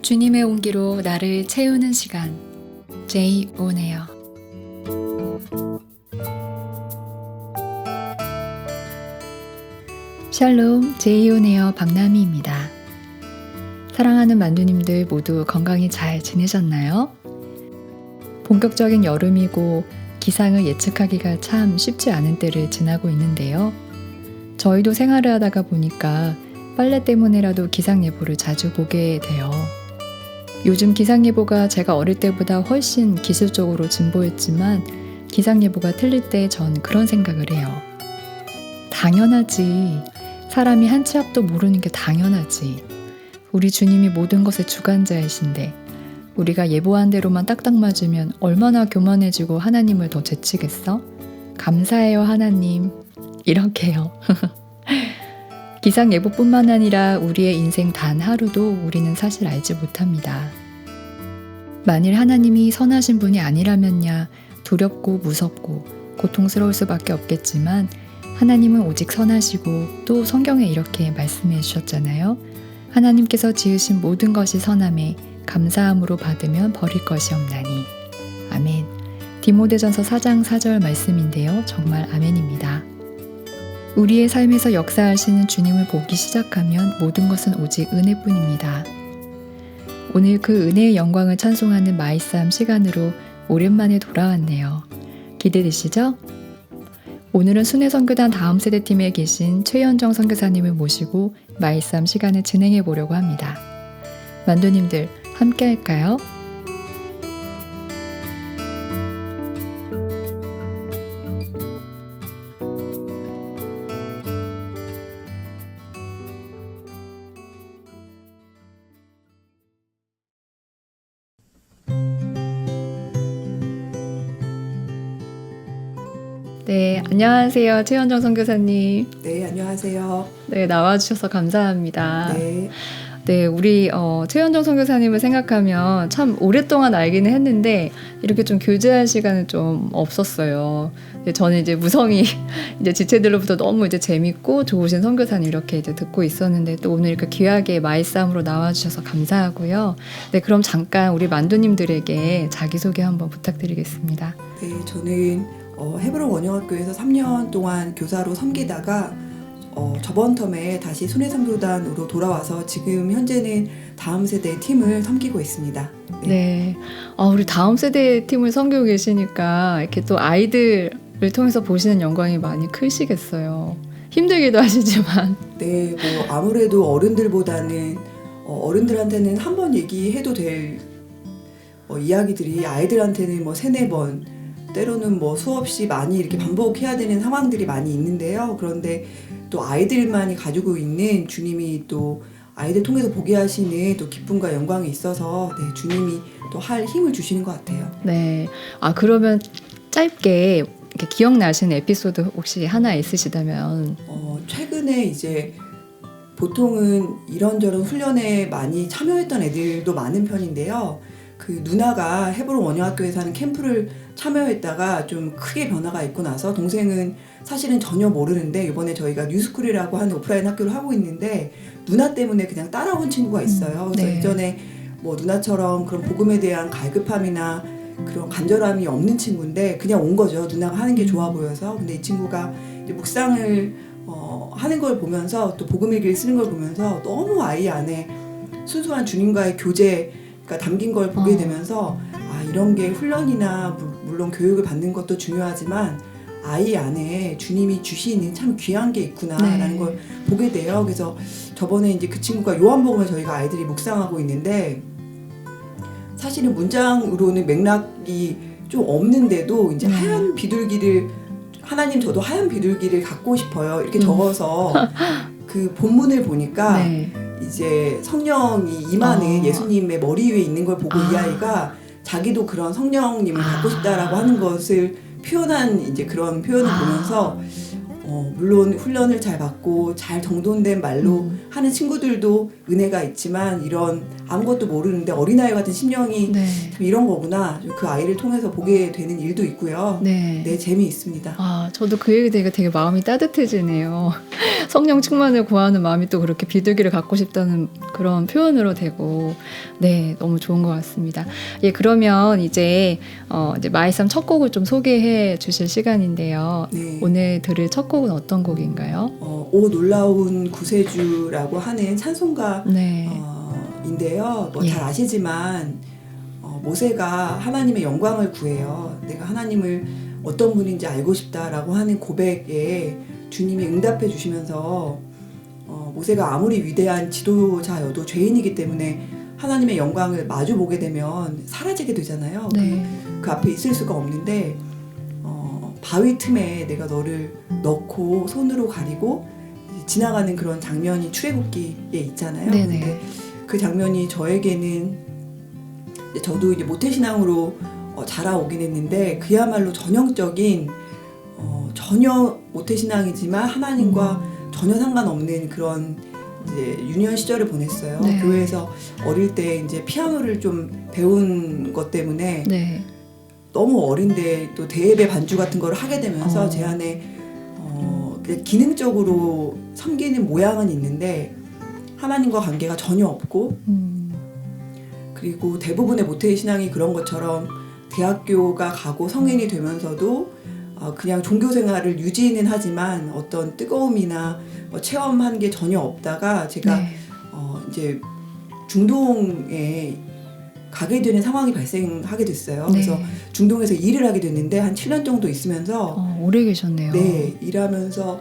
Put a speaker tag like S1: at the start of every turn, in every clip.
S1: 주님의 온기로 나를 채우는 시간. 제이 오네요. 샬롬, 제이 오네요 박나미입니다. 사랑하는 만두님들 모두 건강히 잘 지내셨나요? 본격적인 여름이고 기상을 예측하기가 참 쉽지 않은 때를 지나고 있는데요. 저희도 생활을 하다가 보니까 빨래 때문에라도 기상예보를 자주 보게 돼요. 요즘 기상예보가 제가 어릴 때보다 훨씬 기술적으로 진보했지만 기상예보가 틀릴 때 전 그런 생각을 해요. 당연하지. 사람이 한 치 앞도 모르는 게 당연하지. 우리 주님이 모든 것의 주관자이신데 우리가 예보한 대로만 딱딱 맞으면 얼마나 교만해지고 하나님을 더 제치겠어? 감사해요 하나님. 이렇게요. 기상예보뿐만 아니라 우리의 인생 단 하루도 우리는 사실 알지 못합니다. 만일 하나님이 선하신 분이 아니라면야 두렵고 무섭고 고통스러울 수밖에 없겠지만 하나님은 오직 선하시고 또 성경에 이렇게 말씀해 주셨잖아요. 하나님께서 지으신 모든 것이 선함에 감사함으로 받으면 버릴 것이 없나니. 아멘. 디모데전서 4장 4절 말씀인데요. 정말 아멘입니다. 우리의 삶에서 역사하시는 주님을 보기 시작하면 모든 것은 오직 은혜뿐입니다. 오늘 그 은혜의 영광을 찬송하는 마이쌈 시간으로 오랜만에 돌아왔네요. 기대되시죠? 오늘은 순회선교단 다음 세대팀에 계신 최현정 선교사님을 모시고 마이쌈 시간을 진행해 보려고 합니다. 만두님들 함께 할까요? 네, 안녕하세요. 최현정 선교사님.
S2: 네, 안녕하세요.
S1: 네, 나와주셔서 감사합니다.
S2: 네,
S1: 우리 최현정 선교사님을 생각하면 참 오랫동안 알기는 했는데 이렇게 좀 교제할 시간은 좀 없었어요. 저는 이제 무성이 이제 지체들로부터 너무 이제 재밌고 좋으신 선교사님 이렇게 이제 듣고 있었는데 또 오늘 이렇게 귀하게 마이쌈으로 나와주셔서 감사하고요. 네, 그럼 잠깐 우리 만두님들에게 자기소개 한번 부탁드리겠습니다.
S2: 네, 저는 헤브론 원영학교에서 3년 동안 교사로 섬기다가 저번 텀에 다시 순회선교단으로 돌아와서 지금 현재는 다음 세대 팀을 섬기고 있습니다.
S1: 네. 우리 다음 세대 팀을 섬기고 계시니까 이렇게 또 아이들을 통해서 보시는 영광이 많이 크시겠어요. 힘들기도 하시지만.
S2: 네, 뭐 아무래도 어른들보다는 어른들한테는 한 번 얘기해도 될 이야기들이 아이들한테는 뭐 3-4번 때로는 뭐 수없이 많이 이렇게 반복해야 되는 상황들이 많이 있는데요. 그런데 또 아이들만이 가지고 있는 주님이 또 아이들 통해서 보게 하시는 또 기쁨과 영광이 있어서 네, 주님이 또 할 힘을 주시는 것 같아요.
S1: 네. 그러면 짧게 이렇게 기억나시는 에피소드 혹시 하나 있으시다면?
S2: 최근에 이제 보통은 이런저런 훈련에 많이 참여했던 애들도 많은 편인데요. 그 누나가 헤브론 원영학교에서 하는 캠프를 참여했다가 좀 크게 변화가 있고 나서 동생은 사실은 전혀 모르는데 이번에 저희가 뉴스쿨이라고 하는 오프라인 학교를 하고 있는데 누나 때문에 그냥 따라온 친구가 있어요. 그래서
S1: 네.
S2: 이전에 뭐 누나처럼 그런 복음에 대한 갈급함이나 그런 간절함이 없는 친구인데 그냥 온 거죠. 누나가 하는 게 좋아 보여서. 근데 이 친구가 이제 묵상을 하는 걸 보면서 또 복음일기를 쓰는 걸 보면서 너무 아이 안에 순수한 주님과의 교제가 담긴 걸 보게 되면서 이런 게 훈련이나 물론 교육을 받는 것도 중요하지만 아이 안에 주님이 주시는 참 귀한 게 있구나라는 걸 보게 돼요. 그래서 저번에 이제 그 친구가 요한복음을 저희가 아이들이 묵상하고 있는데 사실은 문장으로는 맥락이 좀 없는데도 이제 하얀 비둘기를 하나님 저도 하얀 비둘기를 갖고 싶어요. 이렇게 적어서 그 본문을 보니까 이제 성령이 임하는 예수님의 머리 위에 있는 걸 보고 이 아이가 자기도 그런 성령님을 갖고 싶다라고 하는 것을 표현한 이제 그런 표현을 보면서 물론 훈련을 잘 받고 잘 정돈된 말로 하는 친구들도 은혜가 있지만 이런 아무것도 모르는데 어린아이 같은 심령이 참 이런 거구나 그 아이를 통해서 보게 되는 일도 있고요. 네, 재미있습니다.
S1: 저도 그 얘기 되게 마음이 따뜻해지네요. 성령 충만을 구하는 마음이 또 그렇게 비둘기를 갖고 싶다는 그런 표현으로 되고 네 너무 좋은 것 같습니다. 예 그러면 이제 마이쌈 첫 곡을 좀 소개해 주실 시간인데요.
S2: 네.
S1: 오늘 들을 첫 곡은 어떤 곡인가요?
S2: 오 놀라운 구세주라고 하는 찬송가
S1: 네.
S2: 인데요.
S1: 예.
S2: 잘 아시지만 모세가 하나님의 영광을 구해요. 내가 하나님을 어떤 분인지 알고 싶다라고 하는 고백에 주님이 응답해 주시면서 모세가 아무리 위대한 지도자여도 죄인이기 때문에 하나님의 영광을 마주 보게 되면 사라지게 되잖아요.
S1: 네.
S2: 그 앞에 있을 수가 없는데 바위 틈에 내가 너를 넣고 손으로 가리고 지나가는 그런 장면이 출애굽기에 있잖아요.
S1: 네네.
S2: 근데 그 장면이 저에게는 저도 이제 모태신앙으로 자라오긴 했는데 그야말로 전형적인 전혀 모태신앙이지만 하나님과 전혀 상관없는 그런 이제 유년 시절을 보냈어요.
S1: 네.
S2: 교회에서 어릴 때 이제 피아노를 좀 배운 것 때문에
S1: 네.
S2: 너무 어린데 또 대예배 반주 같은 걸 하게 되면서 제 안에 그냥 기능적으로 섬기는 모양은 있는데 하나님과 관계가 전혀 없고 그리고 대부분의 모태 신앙이 그런 것처럼 대학교가 가고 성인이 되면서도 그냥 종교 생활을 유지는 하지만 어떤 뜨거움이나 체험한 게 전혀 없다가 제가
S1: 네.
S2: 이제 중동에 가게 되는 상황이 발생하게 됐어요.
S1: 네.
S2: 그래서 중동에서 일을 하게 됐는데 한 7년 정도 있으면서
S1: 오래 계셨네요.
S2: 네, 일하면서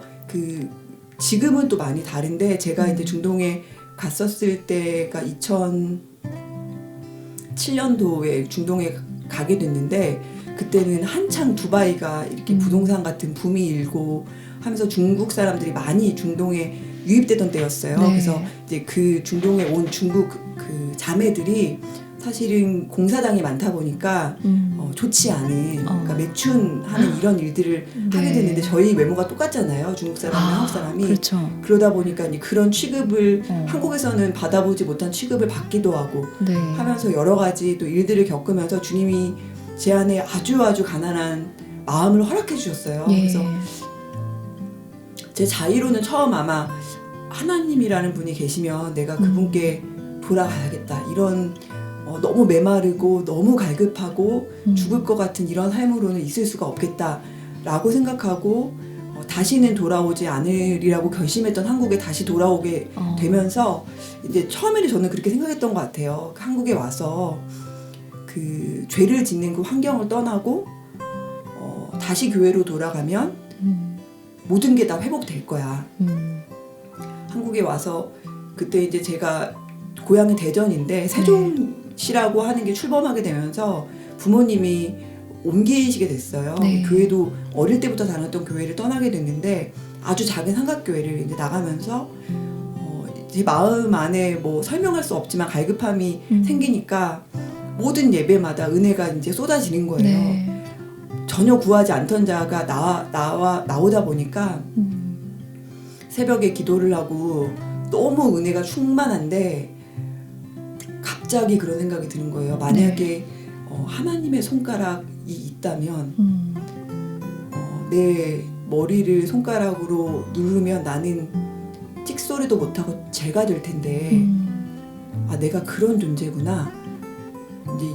S2: 지금은 또 많이 다른데 제가 이제 중동에 갔었을 때가 2007년도에 중동에 가게 됐는데 그때는 한창 두바이가 이렇게 부동산 같은 붐이 일고 하면서 중국 사람들이 많이 중동에 유입되던 때였어요.
S1: 네.
S2: 그래서 이제 그 중동에 온 중국 그 자매들이 사실은 공사장이 많다 보니까 좋지 않은 그러니까 매춘하는 이런 일들을
S1: 네.
S2: 하게 됐는데 저희 외모가 똑같잖아요. 중국 사람이랑 한국 사람이.
S1: 그렇죠.
S2: 그러다 보니까 이제 그런 취급을 한국에서는 받아보지 못한 취급을 받기도 하고
S1: 네.
S2: 하면서 여러 가지 또 일들을 겪으면서 주님이 제 안에 아주 가난한 마음을 허락해 주셨어요.
S1: 예.
S2: 그래서 제 자의로는 처음 아마 하나님이라는 분이 계시면 내가 그분께 돌아가야겠다. 이런 너무 메마르고 너무 갈급하고 죽을 것 같은 이런 삶으로는 있을 수가 없겠다라고 생각하고 다시는 돌아오지 않으리라고 결심했던 한국에 다시 돌아오게 되면서 이제 처음에는 저는 그렇게 생각했던 것 같아요. 한국에 와서 그 죄를 짓는 그 환경을 떠나고 다시 교회로 돌아가면 모든 게 다 회복될 거야. 한국에 와서 그때 이제 제가 고향이 대전인데 세종시라고 하는 게 출범하게 되면서 부모님이 옮기시게 됐어요.
S1: 네.
S2: 교회도 어릴 때부터 다녔던 교회를 떠나게 됐는데 아주 작은 삼각교회를 이제 나가면서 제 마음 안에 뭐 설명할 수 없지만 갈급함이 생기니까 모든 예배마다 은혜가 이제 쏟아지는 거예요.
S1: 네.
S2: 전혀 구하지 않던 자가 나오다 보니까 새벽에 기도를 하고 너무 은혜가 충만한데 갑자기 그런 생각이 드는 거예요. 만약에 하나님의 손가락이 있다면 내 머리를 손가락으로 누르면 나는 찍소리도 못하고 죄가 될 텐데 내가 그런 존재구나. 이제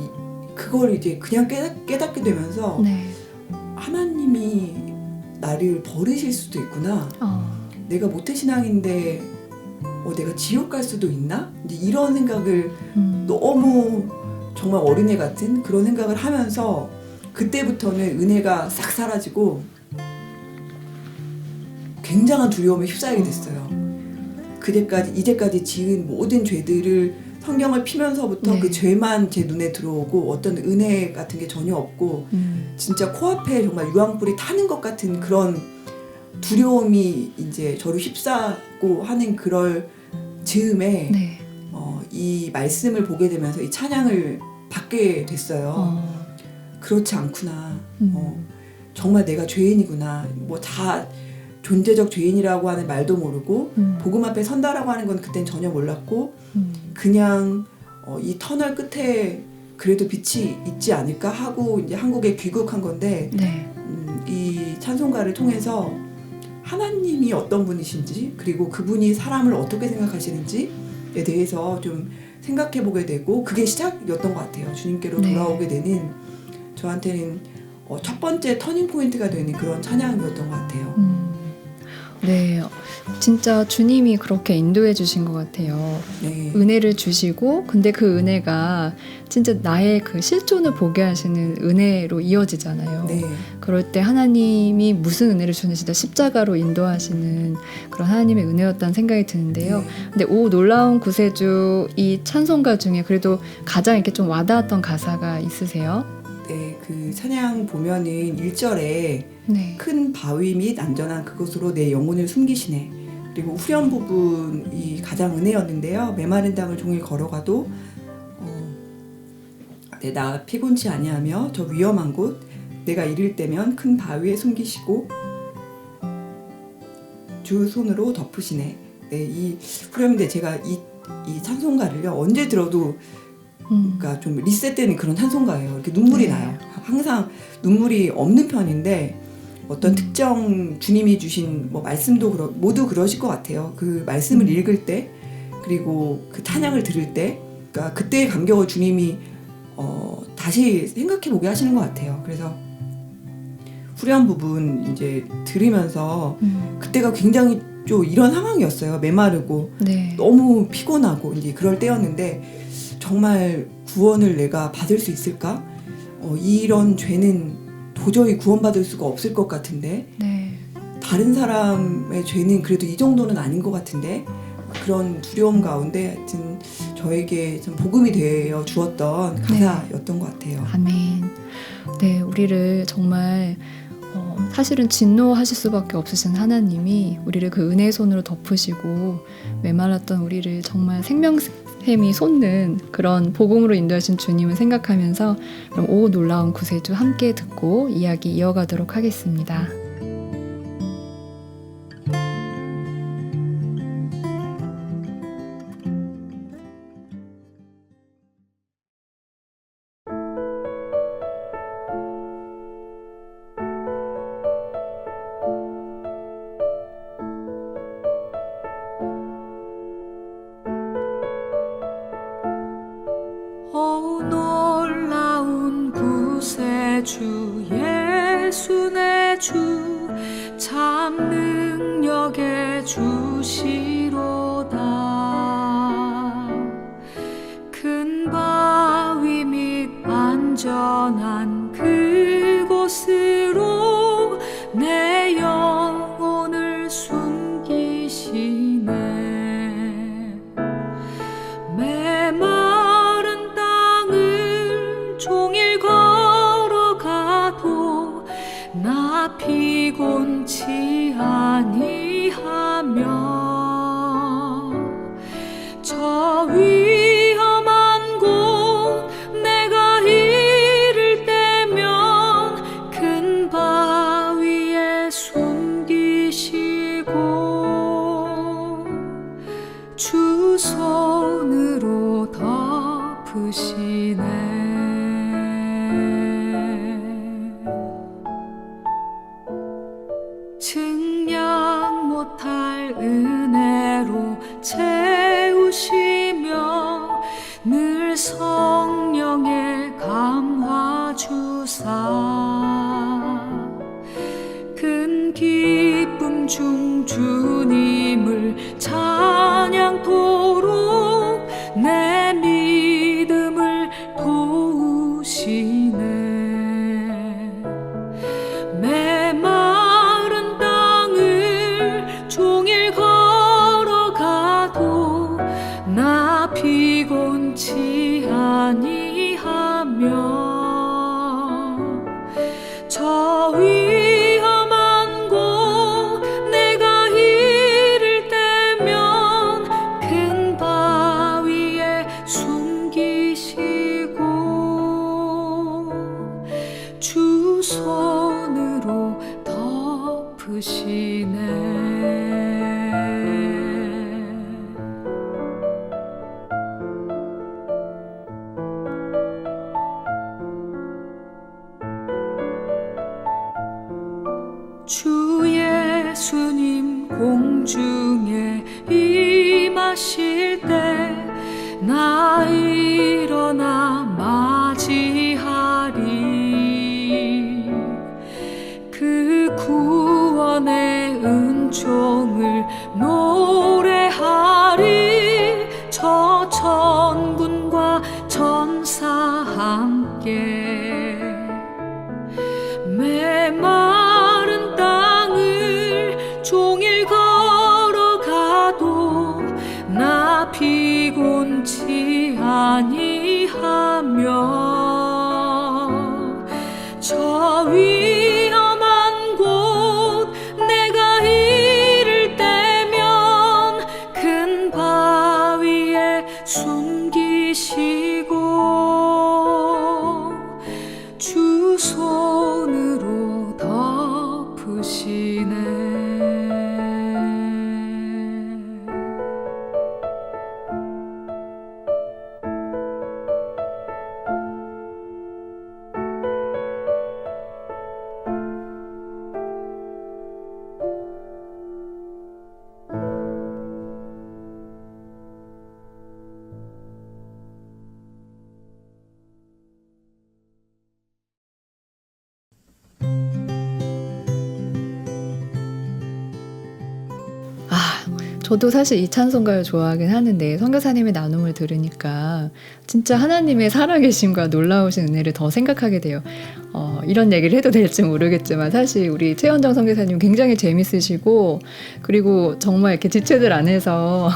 S2: 그걸 이제 그냥 깨닫게 되면서
S1: 네.
S2: 하나님이 나를 버리실 수도 있구나. 내가 모태신앙인데 내가 지옥 갈 수도 있나? 이제 이런 생각을 너무 정말 어린애 같은 그런 생각을 하면서 그때부터는 은혜가 싹 사라지고 굉장한 두려움에 휩싸이게 됐어요. 이제까지 지은 모든 죄들을 성경을 피면서부터
S1: 네.
S2: 그 죄만 제 눈에 들어오고 어떤 은혜 같은 게 전혀 없고 진짜 코앞에 정말 유황불이 타는 것 같은 그런 두려움이 이제 저를 휩싸고 하는 그럴 즈음에
S1: 네.
S2: 이 말씀을 보게 되면서 이 찬양을 받게 됐어요. 그렇지 않구나. 정말 내가 죄인이구나. 뭐 다 존재적 죄인이라고 하는 말도 모르고 복음 앞에 선다라고 하는 건 그땐 전혀 몰랐고 그냥 이 터널 끝에 그래도 빛이 있지 않을까 하고 이제 한국에 귀국한 건데
S1: 네.
S2: 이 찬송가를 통해서 하나님이 어떤 분이신지 그리고 그분이 사람을 어떻게 생각하시는지 대해서 좀 생각해 보게 되고 그게 시작이었던 것 같아요. 주님께로
S1: 네.
S2: 돌아오게 되는 저한테는 첫 번째 터닝 포인트가 되는 그런 찬양이었던 것 같아요.
S1: 네, 진짜 주님이 그렇게 인도해 주신 것 같아요.
S2: 네.
S1: 은혜를 주시고 근데 그 은혜가 진짜 나의 그 실존을 보게 하시는 은혜로 이어지잖아요.
S2: 네.
S1: 그럴 때 하나님이 무슨 은혜를 주는 진짜 십자가로 인도하시는 그런 하나님의 은혜였다는 생각이 드는데요.
S2: 네.
S1: 근데 오 놀라운 구세주 이 찬송가 중에 그래도 가장 이렇게 좀 와닿았던 가사가 있으세요?
S2: 네, 그 찬양 보면은 1절에
S1: 네.
S2: 큰 바위 및 안전한 그곳으로 내 영혼을 숨기시네. 그리고 후렴 부분이 가장 은혜였는데요. 메마른 땅을 종일 걸어가도 나 피곤치 아니하며 저 위험한 곳 내가 이를 때면 큰 바위에 숨기시고 주 손으로 덮으시네. 네, 이 후렴인데 제가 이 찬송가를요 언제 들어도 그러니까 좀 리셋되는 그런 찬송가예요. 이렇게 눈물이
S1: 네.
S2: 나요. 항상 눈물이 없는 편인데 어떤 특정 주님이 주신 뭐 말씀도 모두 그러실 것 같아요. 그 말씀을 읽을 때 그리고 그 찬양을 들을 때 그러니까 그때의 감격을 주님이 다시 생각해 보게 하시는 것 같아요. 그래서 후렴 부분 이제 들으면서 그때가 굉장히 좀 이런 상황이었어요. 메마르고
S1: 네.
S2: 너무 피곤하고 이제 그럴 때였는데 정말 구원을 내가 받을 수 있을까? 이런 죄는 도저히 구원받을 수가 없을 것 같은데
S1: 네.
S2: 다른 사람의 죄는 그래도 이 정도는 아닌 것 같은데 그런 두려움 가운데 하여튼 저에게 좀 복음이 되어 주었던 가사였던 것 같아요.
S1: 아멘. 네, 우리를 정말 사실은 진노하실 수밖에 없으신 하나님이 우리를 그 은혜의 손으로 덮으시고 메말랐던 우리를 정말 생명샘이 솟는 그런 복음으로 인도하신 주님을 생각하면서 그럼 오 놀라운 구세주 함께 듣고 이야기 이어가도록 하겠습니다.
S3: 오 놀라운 구세주 예수 내 주 참 능력의 주시로다. 큰 바위 및 안전한 그곳으로 내 영혼을 숨기시네. 메마른 땅을 종일 걸어가도 나 피곤치 아니하며 저 위험한 곳 내가 이를 때면 큰 바위에 숨기시고 주 손으로 덮으시네. 증량 못할 은혜로 채우시며 늘 성령의 감화 주사 큰 기쁨 중 주님을 찬양토록 내 믿음을 도우시네. 메마른 땅을 종일 걸어가도 나 피곤치 아니하며 저 위험한 곳 내가 이를 때면 큰 바위에 숨기시고 주 손으로 덮으시네. 주 예수님 공중에 임하실 때 나 일어나 맞이하리. 그 구원의 은총을 노래하리. 저 천군과 천사 함께 메마른 땅을 종일 걸어가도 나 피곤치 아니하며 저 위험한 곳 내가 이를 때면 큰 바위에 숨기시고 주 손으로 덮으시네.
S1: 저도 사실 이 찬송가를 좋아하긴 하는데 선교사님의 나눔을 들으니까 진짜 하나님의 살아계심과 놀라우신 은혜를 더 생각하게 돼요. 이런 얘기를 해도 될지 모르겠지만 사실 우리 최원정 선교사님 굉장히 재밌으시고 그리고 정말 이렇게 지체들 안에서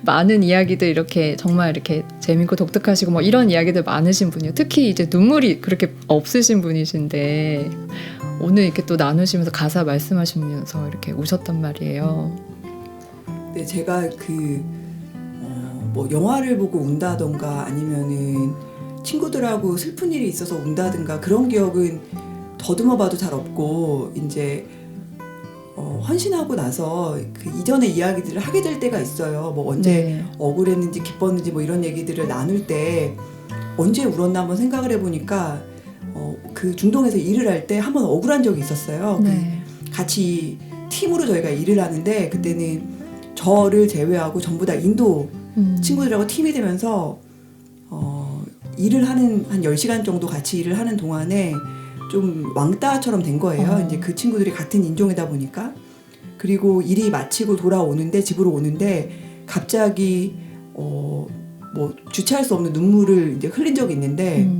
S1: 많은 이야기들 이렇게 정말 이렇게 재밌고 독특하시고 뭐 이런 이야기들 많으신 분이에요. 특히 이제 눈물이 그렇게 없으신 분이신데 오늘 이렇게 또 나누시면서 가사 말씀하시면서 이렇게 우셨단 말이에요.
S2: 네, 제가 뭐 영화를 보고 운다던가 아니면은 친구들하고 슬픈 일이 있어서 운다든가 그런 기억은 더듬어봐도 잘 없고 이제 헌신하고 나서 그 이전의 이야기들을 하게 될 때가 있어요. 뭐 언제
S1: 네.
S2: 억울했는지 기뻤는지 뭐 이런 얘기들을 나눌 때 언제 울었나 한번 생각을 해보니까 그 중동에서 일을 할 때 한번 억울한 적이 있었어요.
S1: 네.
S2: 같이 팀으로 저희가 일을 하는데 그때는 저를 제외하고 전부 다 인도 친구들하고 팀이 되면서 일을 하는 한 10시간 정도 같이 일을 하는 동안에 좀 왕따처럼 된 거예요. 이제 그 친구들이 같은 인종이다 보니까. 그리고 일이 마치고 돌아오는데 집으로 오는데 갑자기 뭐 주체할 수 없는 눈물을 이제 흘린 적이 있는데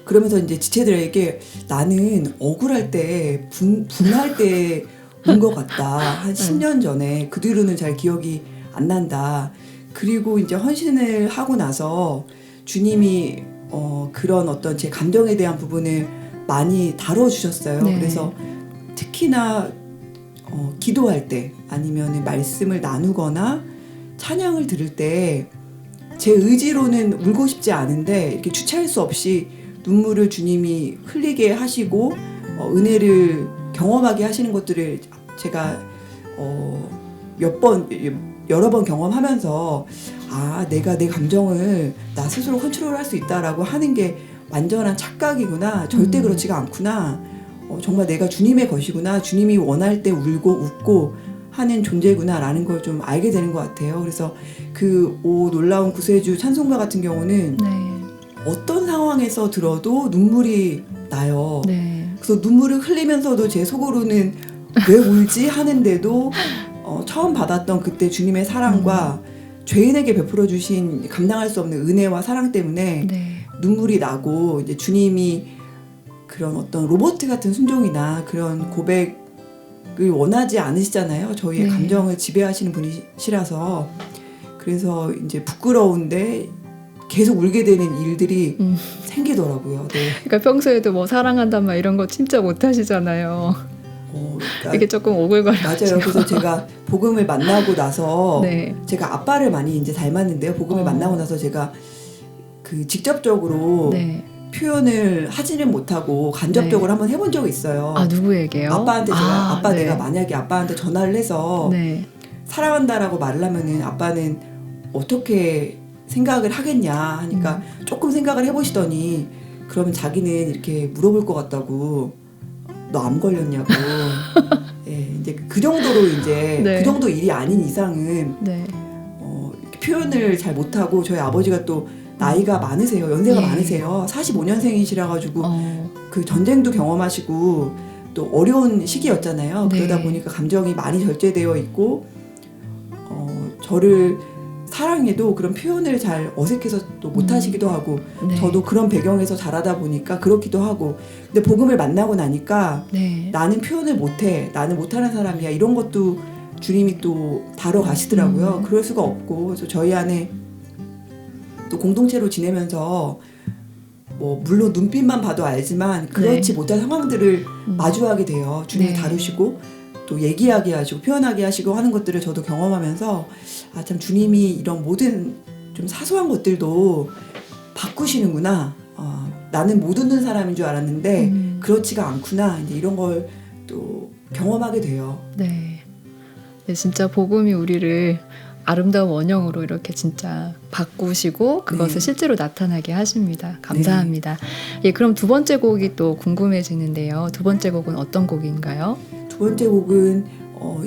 S2: 그러면서 이제 지체들에게 나는 억울할 때 분할 때 온 것 같다. 한 10년 전에 그 뒤로는 잘 기억이 안 난다. 그리고 이제 헌신을 하고 나서 주님이 그런 어떤 제 감정에 대한 부분을 많이 다뤄주셨어요.
S1: 네.
S2: 그래서 특히나 기도할 때 아니면 말씀을 나누거나 찬양을 들을 때 제 의지로는 울고 싶지 않은데 이렇게 주체할 수 없이 눈물을 주님이 흘리게 하시고 은혜를 경험하게 하시는 것들을 제가 여러 번 경험하면서 내가 내 감정을 나 스스로 컨트롤할 수 있다라고 하는 게 완전한 착각이구나. 절대 그렇지가 않구나. 정말 내가 주님의 것이구나. 주님이 원할 때 울고 웃고 하는 존재구나라는 걸 좀 알게 되는 것 같아요. 그래서 그 오 놀라운 구세주 찬송가 같은 경우는
S1: 네.
S2: 어떤 상황에서 들어도 눈물이 나요.
S1: 네.
S2: 그래서 눈물을 흘리면서도 제 속으로는 왜 울지 하는데도 처음 받았던 그때 주님의 사랑과 죄인에게 베풀어 주신 감당할 수 없는 은혜와 사랑 때문에
S1: 네.
S2: 눈물이 나고 이제 주님이 그런 어떤 로봇 같은 순종이나 그런 고백을 원하지 않으시잖아요. 저희의
S1: 네.
S2: 감정을 지배하시는 분이시라서 그래서 이제 부끄러운데 계속 울게 되는 일들이 생기더라고요. 네.
S1: 그러니까 평소에도 뭐 사랑한다 막 이런 거 진짜 못 하시잖아요.
S2: 그러니까
S1: 이게 조금 오글거려.
S2: 맞아요. 그래서 제가 복음을 만나고 나서
S1: 네.
S2: 제가 아빠를 많이 이제 닮았는데요. 복음을 만나고 나서 제가 그 직접적으로
S1: 네.
S2: 표현을 하지는 못하고 간접적으로
S1: 네.
S2: 한번 해본 적이 있어요.
S1: 누구에게요?
S2: 아빠한테 제가 아빠
S1: 네.
S2: 내가 만약에 아빠한테 전화를 해서
S1: 네.
S2: 사랑한다라고 말을 하면은 아빠는 어떻게 생각을 하겠냐 하니까 조금 생각을 해보시더니 그러면 자기는 이렇게 물어볼 것 같다고 너 암 걸렸냐고. 예, 이제 그 정도로 이제
S1: 네.
S2: 그 정도 일이 아닌 이상은
S1: 네.
S2: 이렇게 표현을 잘 못하고 저희 아버지가 또 나이가 많으세요. 연세가
S1: 예.
S2: 많으세요. 45년생이시라 가지고
S1: 어,
S2: 그 전쟁도 경험하시고 또 어려운 시기였잖아요.
S1: 네.
S2: 그러다 보니까 감정이 많이 절제되어 있고 저를 사랑해도 그런 표현을 잘 어색해서 또 못하시기도 하고
S1: 네.
S2: 저도 그런 배경에서 자라다 보니까 그렇기도 하고 근데 복음을 만나고 나니까
S1: 네.
S2: 나는 표현을 못해 나는 못하는 사람이야 이런 것도 주님이 또 다뤄가시더라고요. 그럴 수가 없고 그래서 저희 안에 또 공동체로 지내면서 뭐 물론 눈빛만 봐도 알지만 그렇지
S1: 네.
S2: 못한 상황들을 마주하게 돼요. 주님이
S1: 네.
S2: 다루시고 또 얘기하게 하시고 표현하게 하시고 하는 것들을 저도 경험하면서 아 참 주님이 이런 모든 좀 사소한 것들도 바꾸시는구나. 나는 못 웃는 사람인 줄 알았는데 그렇지가 않구나. 이제 이런 걸 또 경험하게 돼요.
S1: 네. 네, 진짜 복음이 우리를 아름다운 원형으로 이렇게 진짜 바꾸시고 그것을
S2: 네.
S1: 실제로 나타나게 하십니다. 감사합니다. 예, 그럼 두 번째 곡이 또 궁금해지는데요. 두 번째 곡은 어떤 곡인가요?
S2: 두 번째 곡은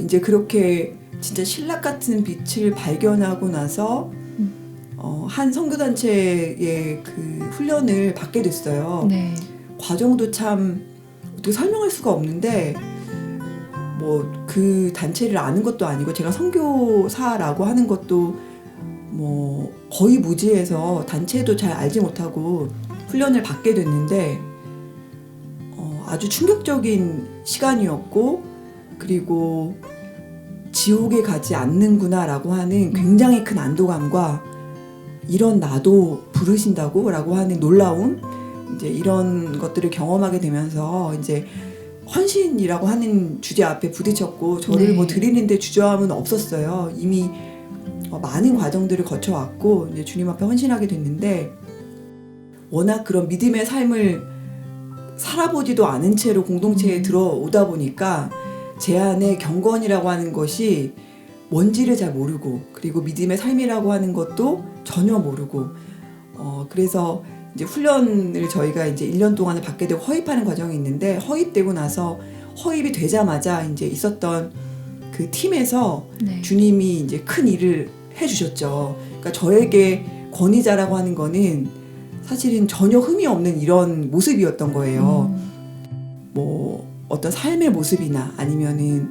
S2: 이제 그렇게 진짜 신락 같은 빛을 발견하고 나서 한 선교단체의 그 훈련을 받게 됐어요.
S1: 네.
S2: 과정도 참 어떻게 설명할 수가 없는데 뭐 그 단체를 아는 것도 아니고 제가 선교사라고 하는 것도 뭐 거의 무지해서 단체도 잘 알지 못하고 훈련을 받게 됐는데 아주 충격적인 시간이었고 그리고 지옥에 가지 않는구나라고 하는 굉장히 큰 안도감과 이런 나도 부르신다고 라고 하는 놀라움 이제 이런 것들을 경험하게 되면서 이제 헌신이라고 하는 주제 앞에 부딪혔고 저를
S1: 네.
S2: 뭐 드리는데 주저함은 없었어요. 이미 많은 과정들을 거쳐왔고 이제 주님 앞에 헌신하게 됐는데 워낙 그런 믿음의 삶을 살아보지도 않은 채로 공동체에 들어오다 보니까 제 안에 경건이라고 하는 것이 뭔지를 잘 모르고 그리고 믿음의 삶이라고 하는 것도 전혀 모르고 그래서 이제 훈련을 저희가 이제 1년 동안을 받게 되고 허입하는 과정이 있는데 허입되고 나서 허입이 되자마자 이제 있었던 그 팀에서
S1: 네.
S2: 주님이 이제 큰 일을 해주셨죠. 그러니까 저에게 권위자라고 하는 거는 사실은 전혀 흠이 없는 이런 모습이었던 거예요. 뭐 어떤 삶의 모습이나 아니면은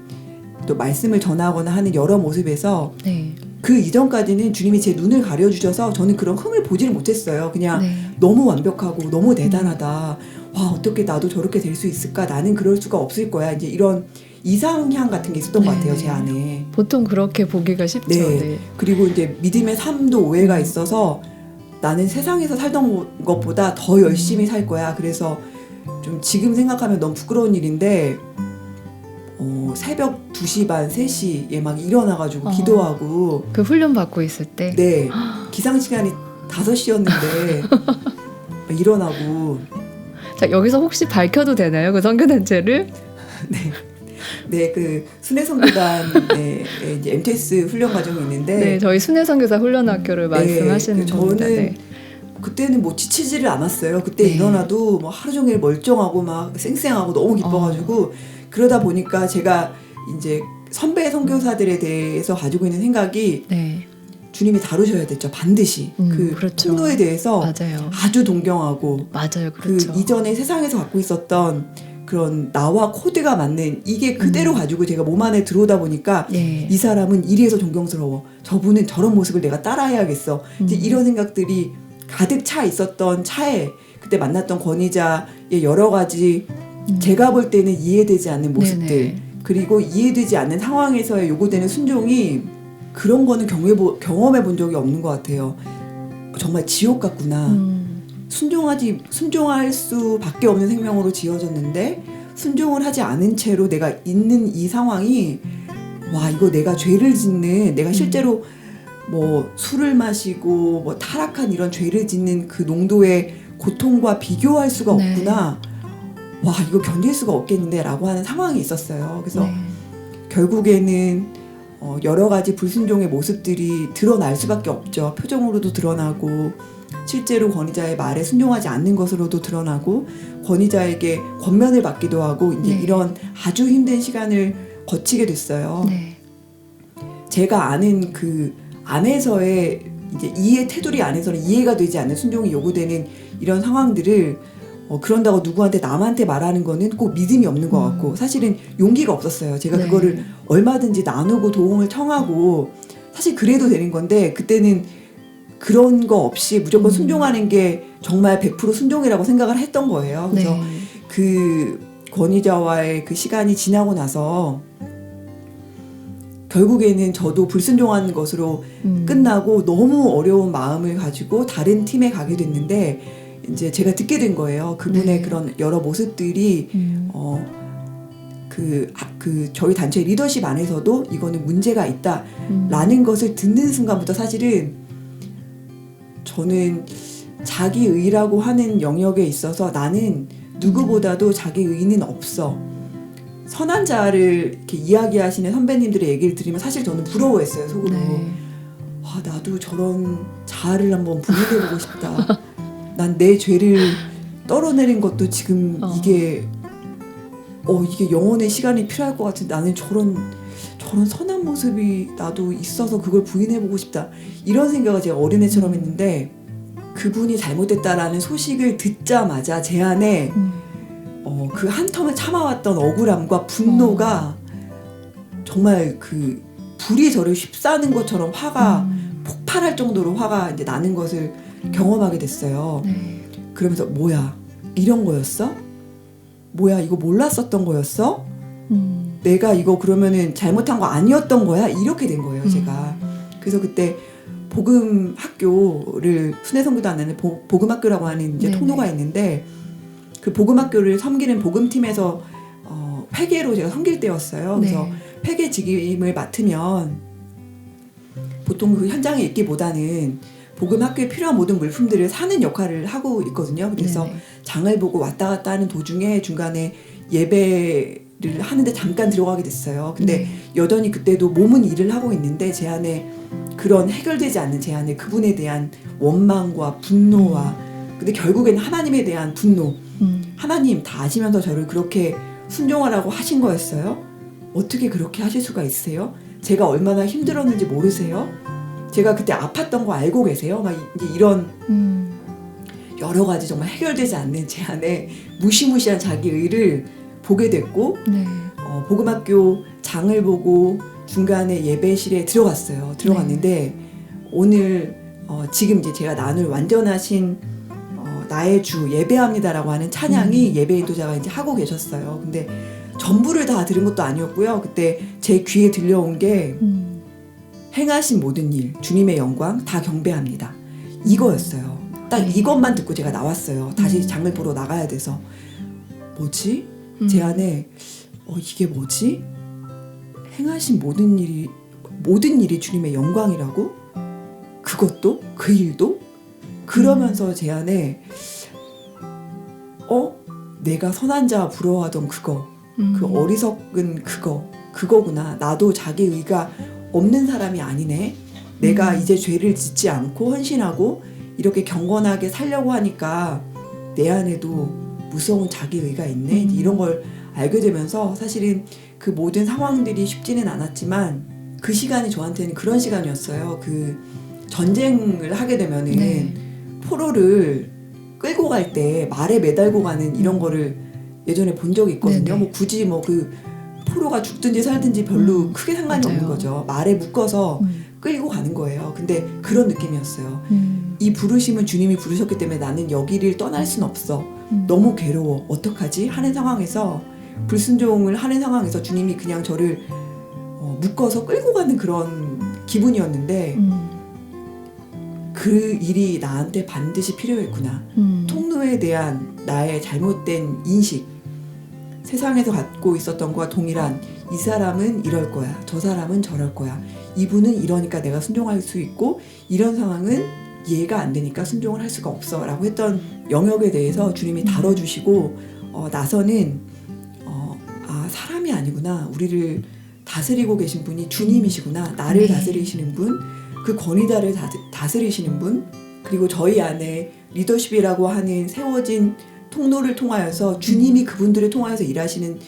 S2: 또 말씀을 전하거나 하는 여러 모습에서
S1: 네.
S2: 그 이전까지는 주님이 제 눈을 가려주셔서 저는 그런 흠을 보지를 못했어요. 그냥
S1: 네.
S2: 너무 완벽하고 너무 대단하다. 와 어떻게 나도 저렇게 될 수 있을까? 나는 그럴 수가 없을 거야. 이제 이런 이상향 같은 게 있었던 것
S1: 네.
S2: 같아요. 제 안에.
S1: 보통 그렇게 보기가 쉽죠.
S2: 네.
S1: 네.
S2: 그리고 이제 믿음의 삶도 오해가 있어서 나는 세상에서 살던 것보다 더 열심히 살 거야. 그래서 좀 지금 생각하면 너무 부끄러운 일인데 새벽 2시 반, 3시에 막 일어나가지고 기도하고
S1: 그 훈련 받고 있을 때.
S2: 네 기상시간이 5시였는데 일어나고
S1: 자, 여기서 혹시 밝혀도 되나요? 그 선교단체를?
S2: 네, 그 순회선교단에 이제 MTS 훈련 과정이 있는데
S1: 네, 저희 순회선교사 훈련학교를 말씀하시는 겁니다.
S2: 저는
S1: 네.
S2: 그때는 뭐 지치지를 않았어요. 그때
S1: 네.
S2: 일어나도 뭐 하루 종일 멀쩡하고 막 쌩쌩하고 너무 기뻐가지고 그러다 보니까 제가 이제 선배 선교사들에 대해서 가지고 있는 생각이
S1: 네.
S2: 주님이 다루셔야 됐죠. 반드시 그
S1: 그렇죠.
S2: 통로에 대해서
S1: 맞아요.
S2: 아주 동경하고
S1: 맞아요. 그렇죠.
S2: 그 이전에 세상에서 갖고 있었던 그런 나와 코드가 맞는 이게 그대로 가지고 제가 몸 안에 들어오다 보니까
S1: 네.
S2: 이 사람은 이래서 존경스러워. 저분은 저런 모습을 내가 따라해야겠어. 이제 이런 생각들이 가득 차 있었던 차에 그때 만났던 권위자의 여러 가지 제가 볼 때는 이해되지 않는 모습들
S1: 네네.
S2: 그리고 이해되지 않는 상황에서의 요구되는 순종이 그런 거는 경험해 본 적이 없는 것 같아요. 정말 지옥 같구나. 순종할 수밖에 없는 생명으로 지어졌는데 순종을 하지 않은 채로 내가 있는 이 상황이 와 이거 내가 죄를 짓는 내가 실제로 뭐 술을 마시고 뭐 타락한 이런 죄를 짓는 그 농도의 고통과 비교할 수가
S1: 네.
S2: 없구나. 와 이거 견딜 수가 없겠는데 라고 하는 상황이 있었어요. 그래서
S1: 네.
S2: 결국에는 여러 가지 불순종의 모습들이 드러날 수밖에 없죠. 표정으로도 드러나고 실제로 권위자의 말에 순종하지 않는 것으로도 드러나고 권위자에게 권면을 받기도 하고 이제
S1: 네.
S2: 이런 아주 힘든 시간을 거치게 됐어요.
S1: 네.
S2: 제가 아는 그 안에서의 이제 이해 테두리 안에서는 이해가 되지 않는 순종이 요구되는 이런 상황들을 그런다고 누구한테 남한테 말하는 거는 꼭 믿음이 없는 것 같고 사실은 용기가 없었어요. 제가
S1: 네.
S2: 그거를 얼마든지 나누고 도움을 청하고 사실 그래도 되는 건데 그때는 그런 거 없이 무조건 순종하는 게 정말 100% 순종이라고 생각을 했던 거예요. 그래서
S1: 네.
S2: 그 권위자와의 그 시간이 지나고 나서 결국에는 저도 불순종한 것으로 끝나고 너무 어려운 마음을 가지고 다른 팀에 가게 됐는데 이제 제가 듣게 된 거예요. 그분의
S1: 네.
S2: 그런 여러 모습들이 그 저희 단체 리더십 안에서도 이거는 문제가 있다라는 것을 듣는 순간부터 사실은 저는 자기의라고 하는 영역에 있어서 나는 누구보다도 자기의는 없어. 선한 자를 이렇게 이야기하시는 선배님들의 얘기를 들으면 사실 저는 부러워했어요, 속으로.
S1: 네.
S2: 아, 나도 저런 자아를 한번 부인해보고 싶다. 난 내 죄를 떨어내는 것도 지금 이게 영혼의 시간이 필요할 것 같은데 나는 저런 선한 모습이 나도 있어서 그걸 부인해보고 싶다. 이런 생각을 제가 어린애처럼 했는데 그분이 잘못됐다라는 소식을 듣자마자 제 안에 그 한 텀을 참아왔던 억울함과 분노가 정말 그 불이 저를 휩싸는 것처럼 화가 폭발할 정도로 화가 이제 나는 것을 경험하게 됐어요.
S1: 네.
S2: 그러면서 뭐야 이런 거였어? 뭐야 이거 몰랐었던 거였어? 내가 이거 그러면은 잘못한 거 아니었던 거야? 이렇게 된 거예요, 제가. 그래서 그때 복음 학교를 순회선교도 안 하는 복음 학교라고 하는 이제
S1: 네네.
S2: 통로가 있는데 그 복음 학교를 섬기는 복음팀에서 회계로 제가 섬길 때였어요. 그래서
S1: 네.
S2: 회계 직임을 맡으면 보통 그 현장에 있기보다는 복음 학교에 필요한 모든 물품들을 사는 역할을 하고 있거든요. 그래서
S1: 네네.
S2: 장을 보고 왔다 갔다 하는 도중에 중간에 예배를 하는데 잠깐 들어가게 됐어요. 근데
S1: 네.
S2: 여전히 그때도 몸은 일을 하고 있는데 제 안에 그런 해결되지 않는 제 안에 그분에 대한 원망과 분노와 근데 결국엔 하나님에 대한 분노. 하나님 다 아시면서 저를 그렇게 순종하라고 하신 거였어요? 어떻게 그렇게 하실 수가 있으세요? 제가 얼마나 힘들었는지 모르세요? 제가 그때 아팠던 거 알고 계세요? 막 이제 이런 여러 가지 정말 해결되지 않는 제 안에 무시무시한 자기의를 보게 됐고
S1: 네.
S2: 복음학교 장을 보고 중간에 예배실에 들어갔어요. 들어갔는데 오늘 지금 이제 제가 나눌 완전하신 나의 주 예배합니다라고 하는 찬양이 예배 인도자가 이제 하고 계셨어요. 근데 전부를 다 들은 것도 아니었고요. 그때 제 귀에 들려온 게 행하신 모든 일, 주님의 영광 다 경배합니다. 이거였어요. 딱 이것만 듣고 제가 나왔어요. 다시 장을 보러 나가야 돼서 뭐지? 제 안에 이게 뭐지? 행하신 모든 일이 주님의 영광이라고? 그것도? 그 일도? 그러면서 제 안에 내가 선한 자 부러워하던 그거 그 어리석은 그거구나. 나도 자기의가 없는 사람이 아니네. 내가 이제 죄를 짓지 않고 헌신하고 이렇게 경건하게 살려고 하니까 내 안에도 무서운 자기의가 있네. 이런 걸 알게 되면서 사실은 그 모든 상황들이 쉽지는 않았지만 그 시간이 저한테는 그런 시간이었어요. 그 전쟁을 하게 되면은
S1: 네.
S2: 포로를 끌고 갈 때 말에 매달고 가는 이런 거를 예전에 본 적이 있거든요.
S1: 네네.
S2: 뭐 굳이 뭐 그 포로가 죽든지 살든지 별로 크게 상관이
S1: 맞아요.
S2: 없는 거죠. 말에 묶어서 끌고 가는 거예요. 근데 그런 느낌이었어요. 이 부르심은 주님이 부르셨기 때문에 나는 여기를 떠날 순 없어. 너무 괴로워. 어떡하지? 하는 상황에서 불순종을 하는 상황에서 주님이 그냥 저를 묶어서 끌고 가는 그런 기분이었는데 그 일이 나한테 반드시 필요했구나. 통로에 대한 나의 잘못된 인식, 세상에서 갖고 있었던 것과 동일한 이 사람은 이럴 거야, 저 사람은 저럴 거야, 이분은 이러니까 내가 순종할 수 있고 이런 상황은 이해가 안 되니까 순종을 할 수가 없어 라고 했던 영역에 대해서 주님이 다뤄주시고 나서는 사람이 아니구나, 우리를 다스리고 계신 분이 주님이시구나, 나를
S1: 네.
S2: 다스리시는 분, 그 권위자를 다스리시는 분, 그리고 저희 안에 리더십이라고 하는 세워진 통로를 통하여서 주님이 그분들을 통하여서 일하시는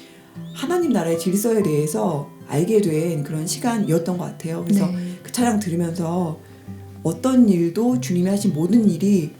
S2: 하나님 나라의 질서에 대해서 알게 된 그런 시간이었던 것 같아요. 그래서
S1: 네.
S2: 그 찬양 들으면서 어떤 일도 주님이 하신 모든 일이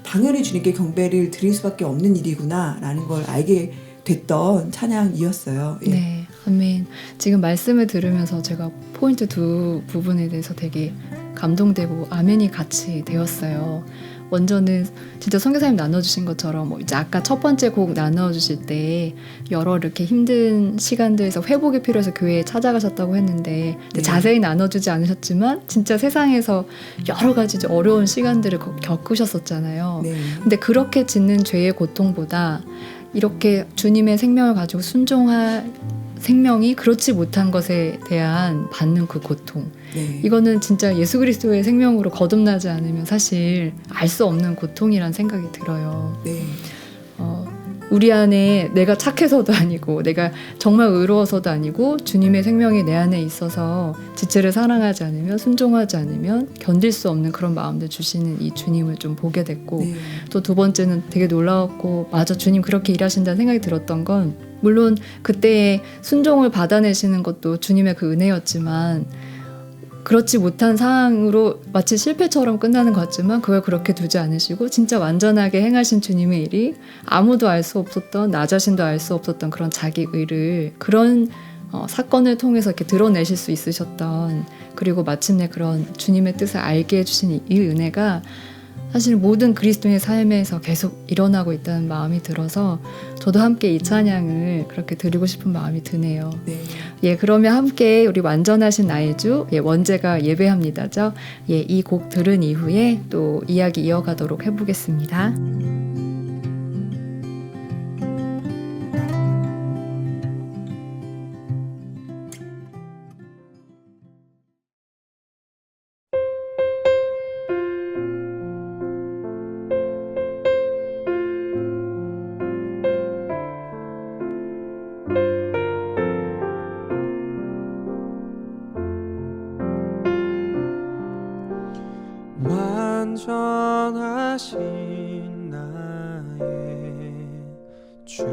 S2: 당연히 주님께 경배를 드릴 수밖에 없는 일이구나라는 걸 알게 됐던 찬양이었어요. 예.
S1: 네, 아멘. 지금 말씀을 들으면서 제가 포인트 두 부분에 대해서 되게 감동되고 아멘이 같이 되었어요. 먼저는 진짜 선교사님 나눠주신 것처럼 뭐 이제 아까 첫 번째 곡 나눠주실 때 여러 이렇게 힘든 시간들에서 회복이 필요해서 교회에 찾아가셨다고 했는데
S2: 네.
S1: 자세히 나눠주지 않으셨지만 진짜 세상에서 여러 가지 이제 어려운 시간들을 겪으셨었잖아요.
S2: 네.
S1: 근데 그렇게 짓는 죄의 고통보다 이렇게 주님의 생명을 가지고 순종할 생명이 그렇지 못한 것에 대한 받는 그 고통,
S2: 네.
S1: 이거는 진짜 예수 그리스도의 생명으로 거듭나지 않으면 사실 알 수 없는 고통이란 생각이 들어요.
S2: 네.
S1: 우리 안에 내가 착해서도 아니고 내가 정말 의로워서도 아니고 주님의 생명이 내 안에 있어서 지체를 사랑하지 않으면 순종하지 않으면 견딜 수 없는 그런 마음들 주시는 이 주님을 좀 보게 됐고
S2: 네.
S1: 또 두 번째는 되게 놀라웠고 맞아 주님 그렇게 일하신다는 생각이 들었던 건 물론 그때의 순종을 받아내시는 것도 주님의 그 은혜였지만 그렇지 못한 상황으로 마치 실패처럼 끝나는 것 같지만 그걸 그렇게 두지 않으시고 진짜 완전하게 행하신 주님의 일이 아무도 알 수 없었던 나 자신도 알 수 없었던 그런 자기 의를 그런 사건을 통해서 이렇게 드러내실 수 있으셨던 그리고 마침내 그런 주님의 뜻을 알게 해주신 이 은혜가 사실 모든 그리스도인의 삶에서 계속 일어나고 있다는 마음이 들어서 저도 함께 이 찬양을 그렇게 드리고 싶은 마음이 드네요.
S2: 네.
S1: 예, 그러면 함께 우리 완전하신 나의 주, 원제가 예배합니다죠. 예, 이 곡 들은 이후에 또 이야기 이어가도록 해보겠습니다.
S4: 완전하신 나의 주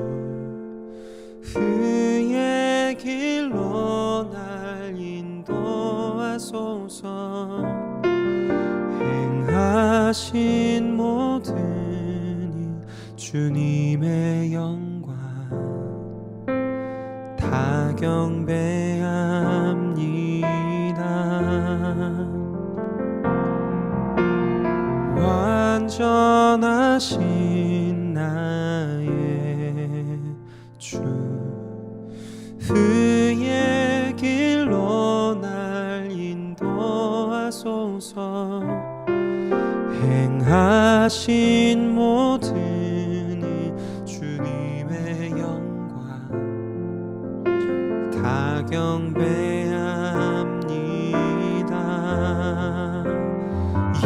S4: 그의 길로 날 인도하소서 행하신 모든 일 주님의 영광 다 경배합니다. 완전하신 나의 주 그의 길로 날 인도하소서 행하신 모든 일 주님의 영광 다 경배합니다.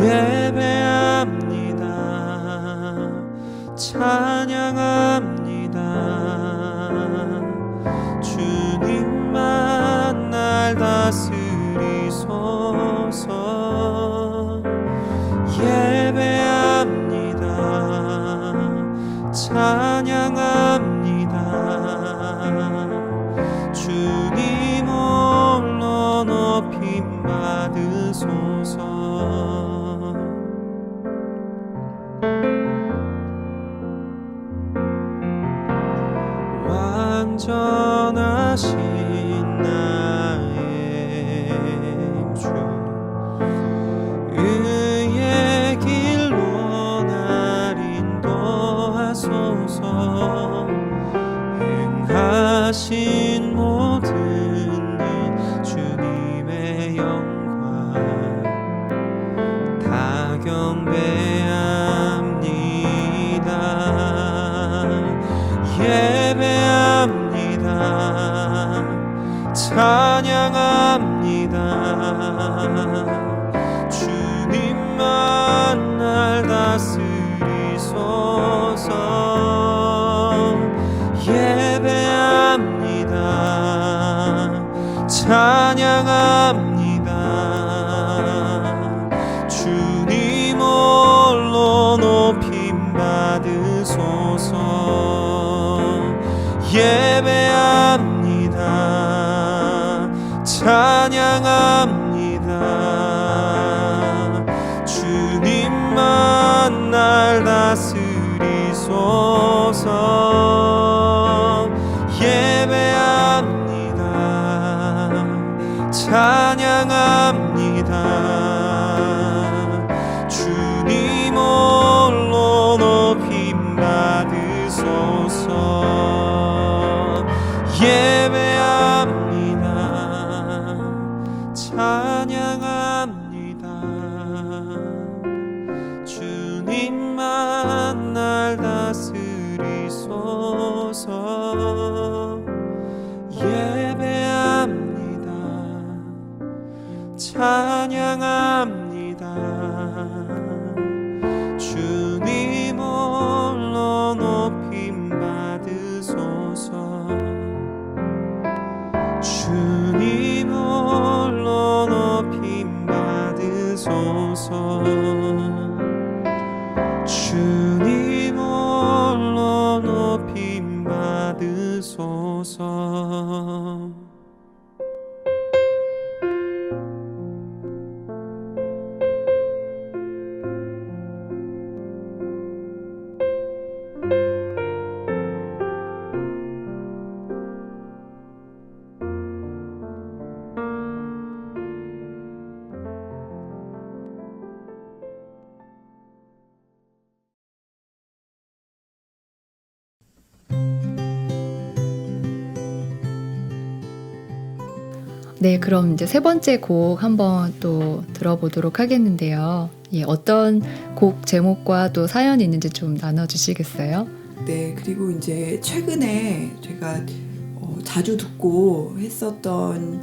S4: 예배합니다. 찬양합니다. 주님만 날 다스리소서. 예배합니다. 찬양합니다. 주님 홀로 높임 받으소서. 완전하신 나의 주 의의 길로 날 인도하소서. 행하신 모든 일 주님의 영광 다 경배합니다. 예배합니다. 찬양합니다. 주님만 날 다스리소서. 예배합니다. 찬양합니다. 주님 홀로 높임 받으소서. 예배합니다. 주소서. 예배합니다. 찬양합니다. 주님 홀로 높임 받으소서. 예배합니다. 찬양합니다. 주님만 날 다스리소서. 예배합니다. 찬양합니다. 주님 홀로 높임 받으소서. 주님 홀로 높임 받으소서. 주님 홀로 높임 받으소서.
S1: 네, 그럼 이제 세 번째 곡 한번 또 들어보도록 하겠는데요. 예, 어떤 곡 제목과 또 사연이 있는지 좀 나눠주시겠어요?
S2: 네, 그리고 이제 최근에 제가 자주 듣고 했었던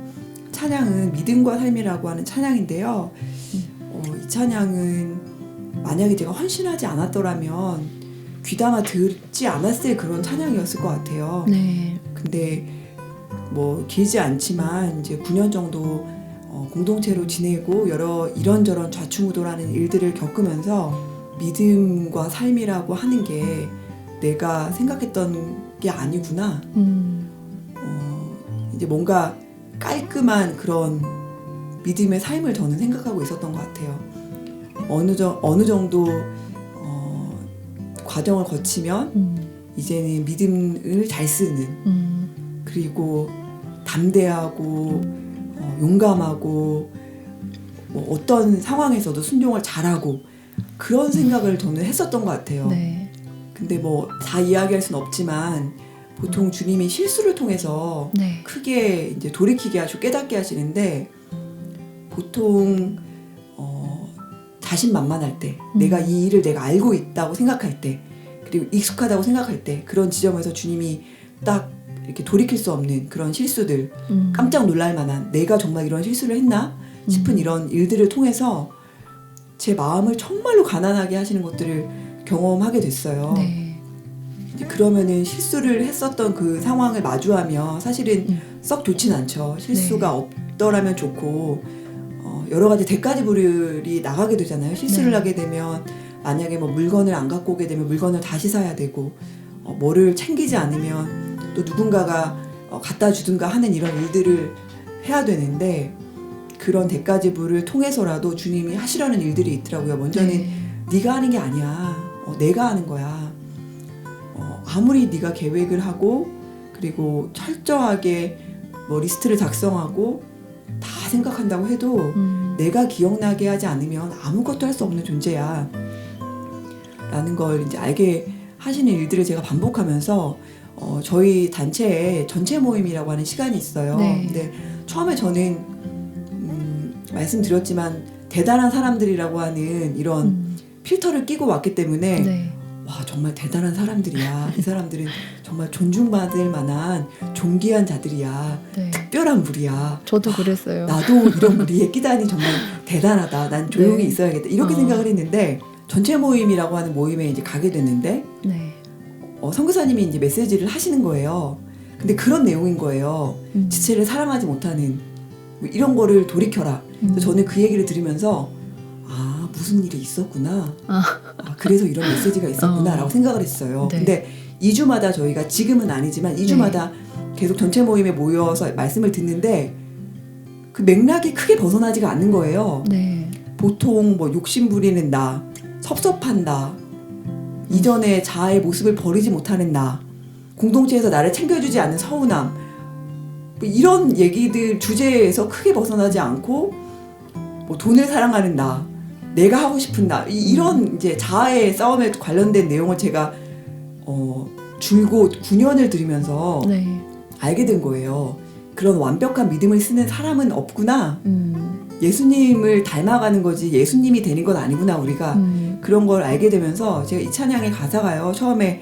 S2: 찬양은 믿음과 삶이라고 하는 찬양인데요. 이 찬양은 만약에 제가 헌신하지 않았더라면 귀담아 듣지 않았을 그런 찬양이었을 것 같아요.
S1: 네.
S2: 근데 뭐 길지 않지만 이제 9년 정도 공동체로 지내고 여러 이런저런 좌충우돌하는 일들을 겪으면서 믿음과 삶이라고 하는 게 내가 생각했던 게 아니구나. 이제 뭔가 깔끔한 그런 믿음의 삶을 저는 생각하고 있었던 것 같아요. 어느 정도 과정을 거치면 이제는 믿음을 잘 쓰는 그리고 담대하고 용감하고 뭐 어떤 상황에서도 순종을 잘하고 그런 생각을 저는 했었던 것 같아요.
S1: 네.
S2: 근데 뭐 다 이야기할 수는 없지만 보통 주님이 실수를 통해서
S1: 네.
S2: 크게 이제 돌이키게 하시고 깨닫게 하시는데 보통 자신만만할 때 내가 이 일을 내가 알고 있다고 생각할 때 그리고 익숙하다고 생각할 때 그런 지점에서 주님이 딱 이렇게 돌이킬 수 없는 그런 실수들 깜짝 놀랄 만한 내가 정말 이런 실수를 했나 싶은 이런 일들을 통해서 제 마음을 정말로 가난하게 하시는 것들을 경험하게 됐어요.
S1: 네.
S2: 이제 그러면은 실수를 했었던 그 상황을 마주하면 사실은 썩 좋진 않죠. 실수가 없더라면 좋고 여러 가지 대가지불이 나가게 되잖아요. 실수를
S1: 네.
S2: 하게 되면 만약에 뭐 물건을 안 갖고 오게 되면 물건을 다시 사야 되고 뭐를 챙기지 않으면 또 누군가가 갖다 주든가 하는 이런 일들을 해야 되는데 그런 대가지불을 통해서라도 주님이 하시려는 일들이 있더라고요. 먼저는 네가 하는 게 아니야. 내가 하는 거야. 아무리 네가 계획을 하고 그리고 철저하게 뭐 리스트를 작성하고 다 생각한다고 해도 내가 기억나게 하지 않으면 아무것도 할 수 없는 존재야. 라는 걸 이제 알게 하시는 일들을 제가 반복하면서 저희 단체에 전체 모임이라고 하는 시간이 있어요.
S1: 네.
S2: 근데 처음에 저는 말씀드렸지만 대단한 사람들이라고 하는 이런 필터를 끼고 왔기 때문에
S1: 네.
S2: 와 정말 대단한 사람들이야. 이 사람들은 정말 존중받을 만한 존귀한 자들이야.
S1: 네.
S2: 특별한 무리야.
S1: 저도 그랬어요.
S2: 나도 이런 무리에 끼다니 정말 대단하다. 난 조용히
S1: 네.
S2: 있어야겠다. 이렇게 생각을 했는데 전체 모임이라고 하는 모임에 이제 가게 됐는데
S1: 네.
S2: 선교사님이 이제 메시지를 하시는 거예요. 근데 그런 내용인 거예요. 지체를 사랑하지 못하는 뭐 이런 거를 돌이켜라. 그래서 저는 그 얘기를 들으면서 아 무슨 일이 있었구나. 그래서 이런 메시지가 있었구나라고 생각을 했어요.
S1: 네.
S2: 근데 2주마다 저희가 지금은 아니지만 2주마다 계속 전체 모임에 모여서 말씀을 듣는데 그 맥락이 크게 벗어나지가 않는 거예요.
S1: 네.
S2: 보통 뭐 욕심 부리는 나, 섭섭한 나, 이전의 자아의 모습을 버리지 못하는 나, 공동체에서 나를 챙겨주지 않는 서운함, 뭐 이런 얘기들 주제에서 크게 벗어나지 않고 뭐 돈을 사랑하는 나, 내가 하고 싶은 나, 이런 이제 자아의 싸움에 관련된 내용을 제가 줄곧 9년을 들으면서
S1: 네.
S2: 알게 된 거예요. 그런 완벽한 믿음을 쓰는 사람은 없구나. 예수님을 닮아가는 거지 예수님이 되는 건 아니구나 우리가. 그런 걸 알게 되면서 제가 이 찬양의 가사가요. 처음에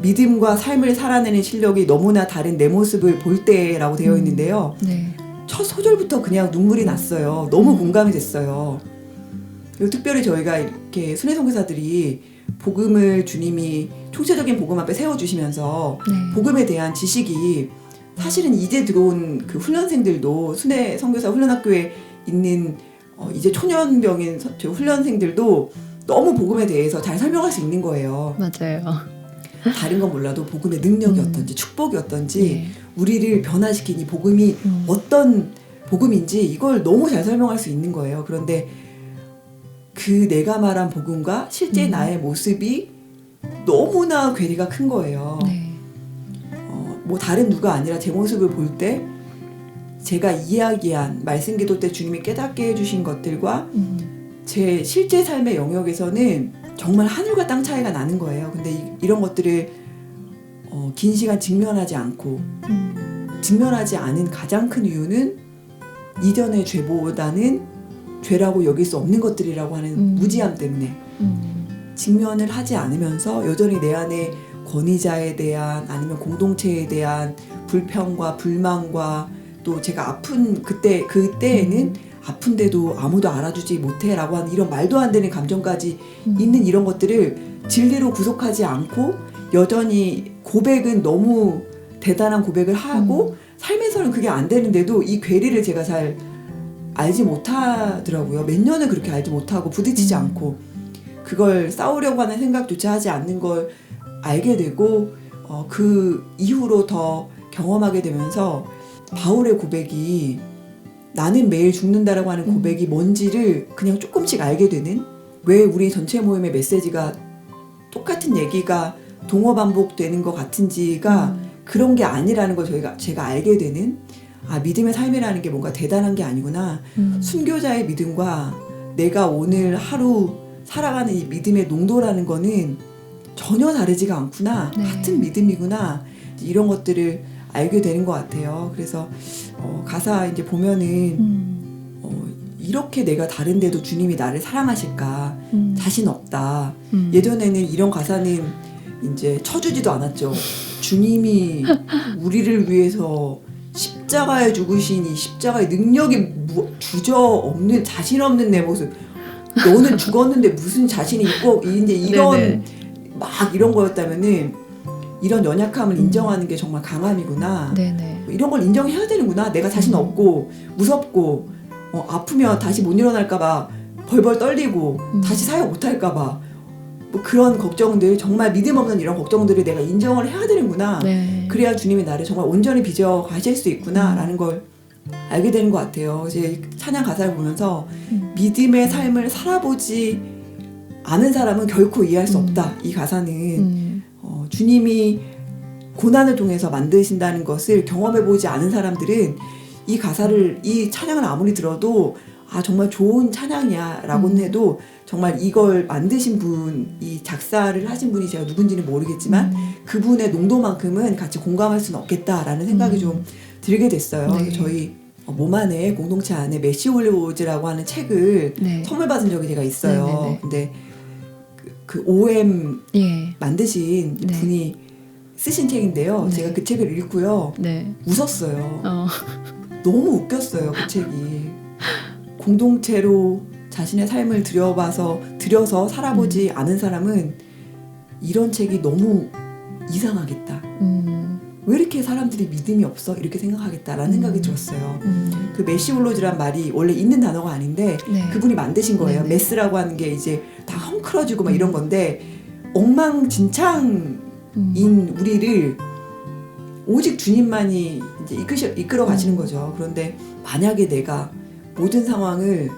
S2: 믿음과 삶을 살아내는 실력이 너무나 다른 내 모습을 볼 때라고 되어 있는데요.
S1: 네.
S2: 첫 소절부터 그냥 눈물이 났어요. 너무 공감이 됐어요. 그리고 특별히 저희가 이렇게 순회 선교사들이 복음을 주님이 총체적인 복음 앞에 세워주시면서
S1: 네.
S2: 복음에 대한 지식이 사실은 이제 들어온 그 훈련생들도 순회 선교사 훈련학교에 있는 이제 초년병인 저 훈련생들도 너무 복음에 대해서 잘 설명할 수 있는 거예요.
S1: 맞아요.
S2: 다른 건 몰라도 복음의 능력이 어떤지 축복이 어떤지
S1: 네.
S2: 우리를 변화시킨 이 복음이 어떤 복음인지 이걸 너무 잘 설명할 수 있는 거예요. 그런데 그 내가 말한 복음과 실제 나의 모습이 너무나 괴리가 큰 거예요.
S1: 네.
S2: 뭐 다른 누가 아니라 제 모습을 볼 때 제가 이야기한 말씀기도 때 주님이 깨닫게 해주신 것들과 제 실제 삶의 영역에서는 정말 하늘과 땅 차이가 나는 거예요. 근데 이런 것들을 긴 시간 직면하지 않고 직면하지 않은 가장 큰 이유는 이전의 죄보다는 죄라고 여길 수 없는 것들이라고 하는 무지함 때문에 직면을 하지 않으면서 여전히 내 안에 권위자에 대한 아니면 공동체에 대한 불평과 불만과 또 제가 아픈 그때에는 아픈데도 아무도 알아주지 못해라고 하는 이런 말도 안 되는 감정까지 있는 이런 것들을 진리로 구속하지 않고 여전히 고백은 너무 대단한 고백을 하고 삶에서는 그게 안 되는데도 이 괴리를 제가 잘 알지 못하더라고요. 몇 년을 그렇게 알지 못하고 부딪히지 않고 그걸 싸우려고 하는 생각조차 하지 않는 걸 알게 되고 그 이후로 더 경험하게 되면서 바울의 고백이 나는 매일 죽는다라고 하는 고백이 뭔지를 그냥 조금씩 알게 되는, 왜 우리 전체 모임의 메시지가 똑같은 얘기가 동어 반복되는 것 같은지가 그런 게 아니라는 걸 제가 알게 되는, 아 믿음의 삶이라는 게 뭔가 대단한 게 아니구나. 순교자의 믿음과 내가 오늘 하루 살아가는 이 믿음의 농도라는 거는 전혀 다르지가 않구나.
S1: 네.
S2: 같은 믿음이구나. 이런 것들을 알게 되는 것 같아요. 그래서 가사 이제 보면은 이렇게 내가 다른데도 주님이 나를 사랑하실까 자신 없다. 예전에는 이런 가사는 이제 쳐주지도 않았죠. 주님이 우리를 위해서 십자가에 죽으신 이 십자가의 능력이 주저없는 자신 없는 내 모습. 너는 죽었는데 무슨 자신이 있고 이제 이런
S1: 네네.
S2: 막 이런 거였다면은 이런 연약함을 인정하는 게 정말 강함이구나.
S1: 네네.
S2: 이런 걸 인정해야 되는구나. 내가 자신 없고 무섭고 아프면 다시 못 일어날까봐 벌벌 떨리고 다시 사역 못할까봐 뭐 그런 걱정들, 정말 믿음 없는 이런 걱정들을 내가 인정을 해야 되는구나.
S1: 네.
S2: 그래야 주님이 나를 정말 온전히 빚어 가실 수 있구나라는 걸 알게 되는 것 같아요. 이제 찬양 가사를 보면서 믿음의 삶을 살아보지 않은 사람은 결코 이해할 수 없다. 이 가사는 주님이 고난을 통해서 만드신다는 것을 경험해보지 않은 사람들은 이 가사를, 이 찬양을 아무리 들어도 아 정말 좋은 찬양이야 라고는 해도 정말 이걸 만드신 분, 이 작사를 하신 분이 제가 누군지는 모르겠지만 그분의 농도만큼은 같이 공감할 수는 없겠다라는 생각이 좀 들게 됐어요.
S1: 네.
S2: 그래서 저희 몸 안에 공동체 안에 메시 홀리워즈라고 하는 책을
S1: 네.
S2: 선물 받은 적이 제가 있어요.
S1: 네네네.
S2: 근데 그 OM
S1: 예.
S2: 만드신
S1: 네.
S2: 분이 쓰신 책인데요.
S1: 네.
S2: 제가 그 책을 읽고요.
S1: 네.
S2: 웃었어요.
S1: 어.
S2: 너무 웃겼어요. 그 책이. 공동체로 자신의 삶을 들여서 살아보지 않은 사람은 이런 책이 너무 이상하겠다. 왜 이렇게 사람들이 믿음이 없어? 이렇게 생각하겠다라는 생각이 들었어요. 그 메시올로즈란 말이 원래 있는 단어가 아닌데
S1: 네.
S2: 그분이 만드신 거예요.
S1: 네네.
S2: 메스라고 하는 게 이제 다 헝클어지고 막 이런 건데 엉망진창인 우리를 오직 주님만이 이제 이끌어 가시는 거죠. 그런데 만약에 내가 모든 상황을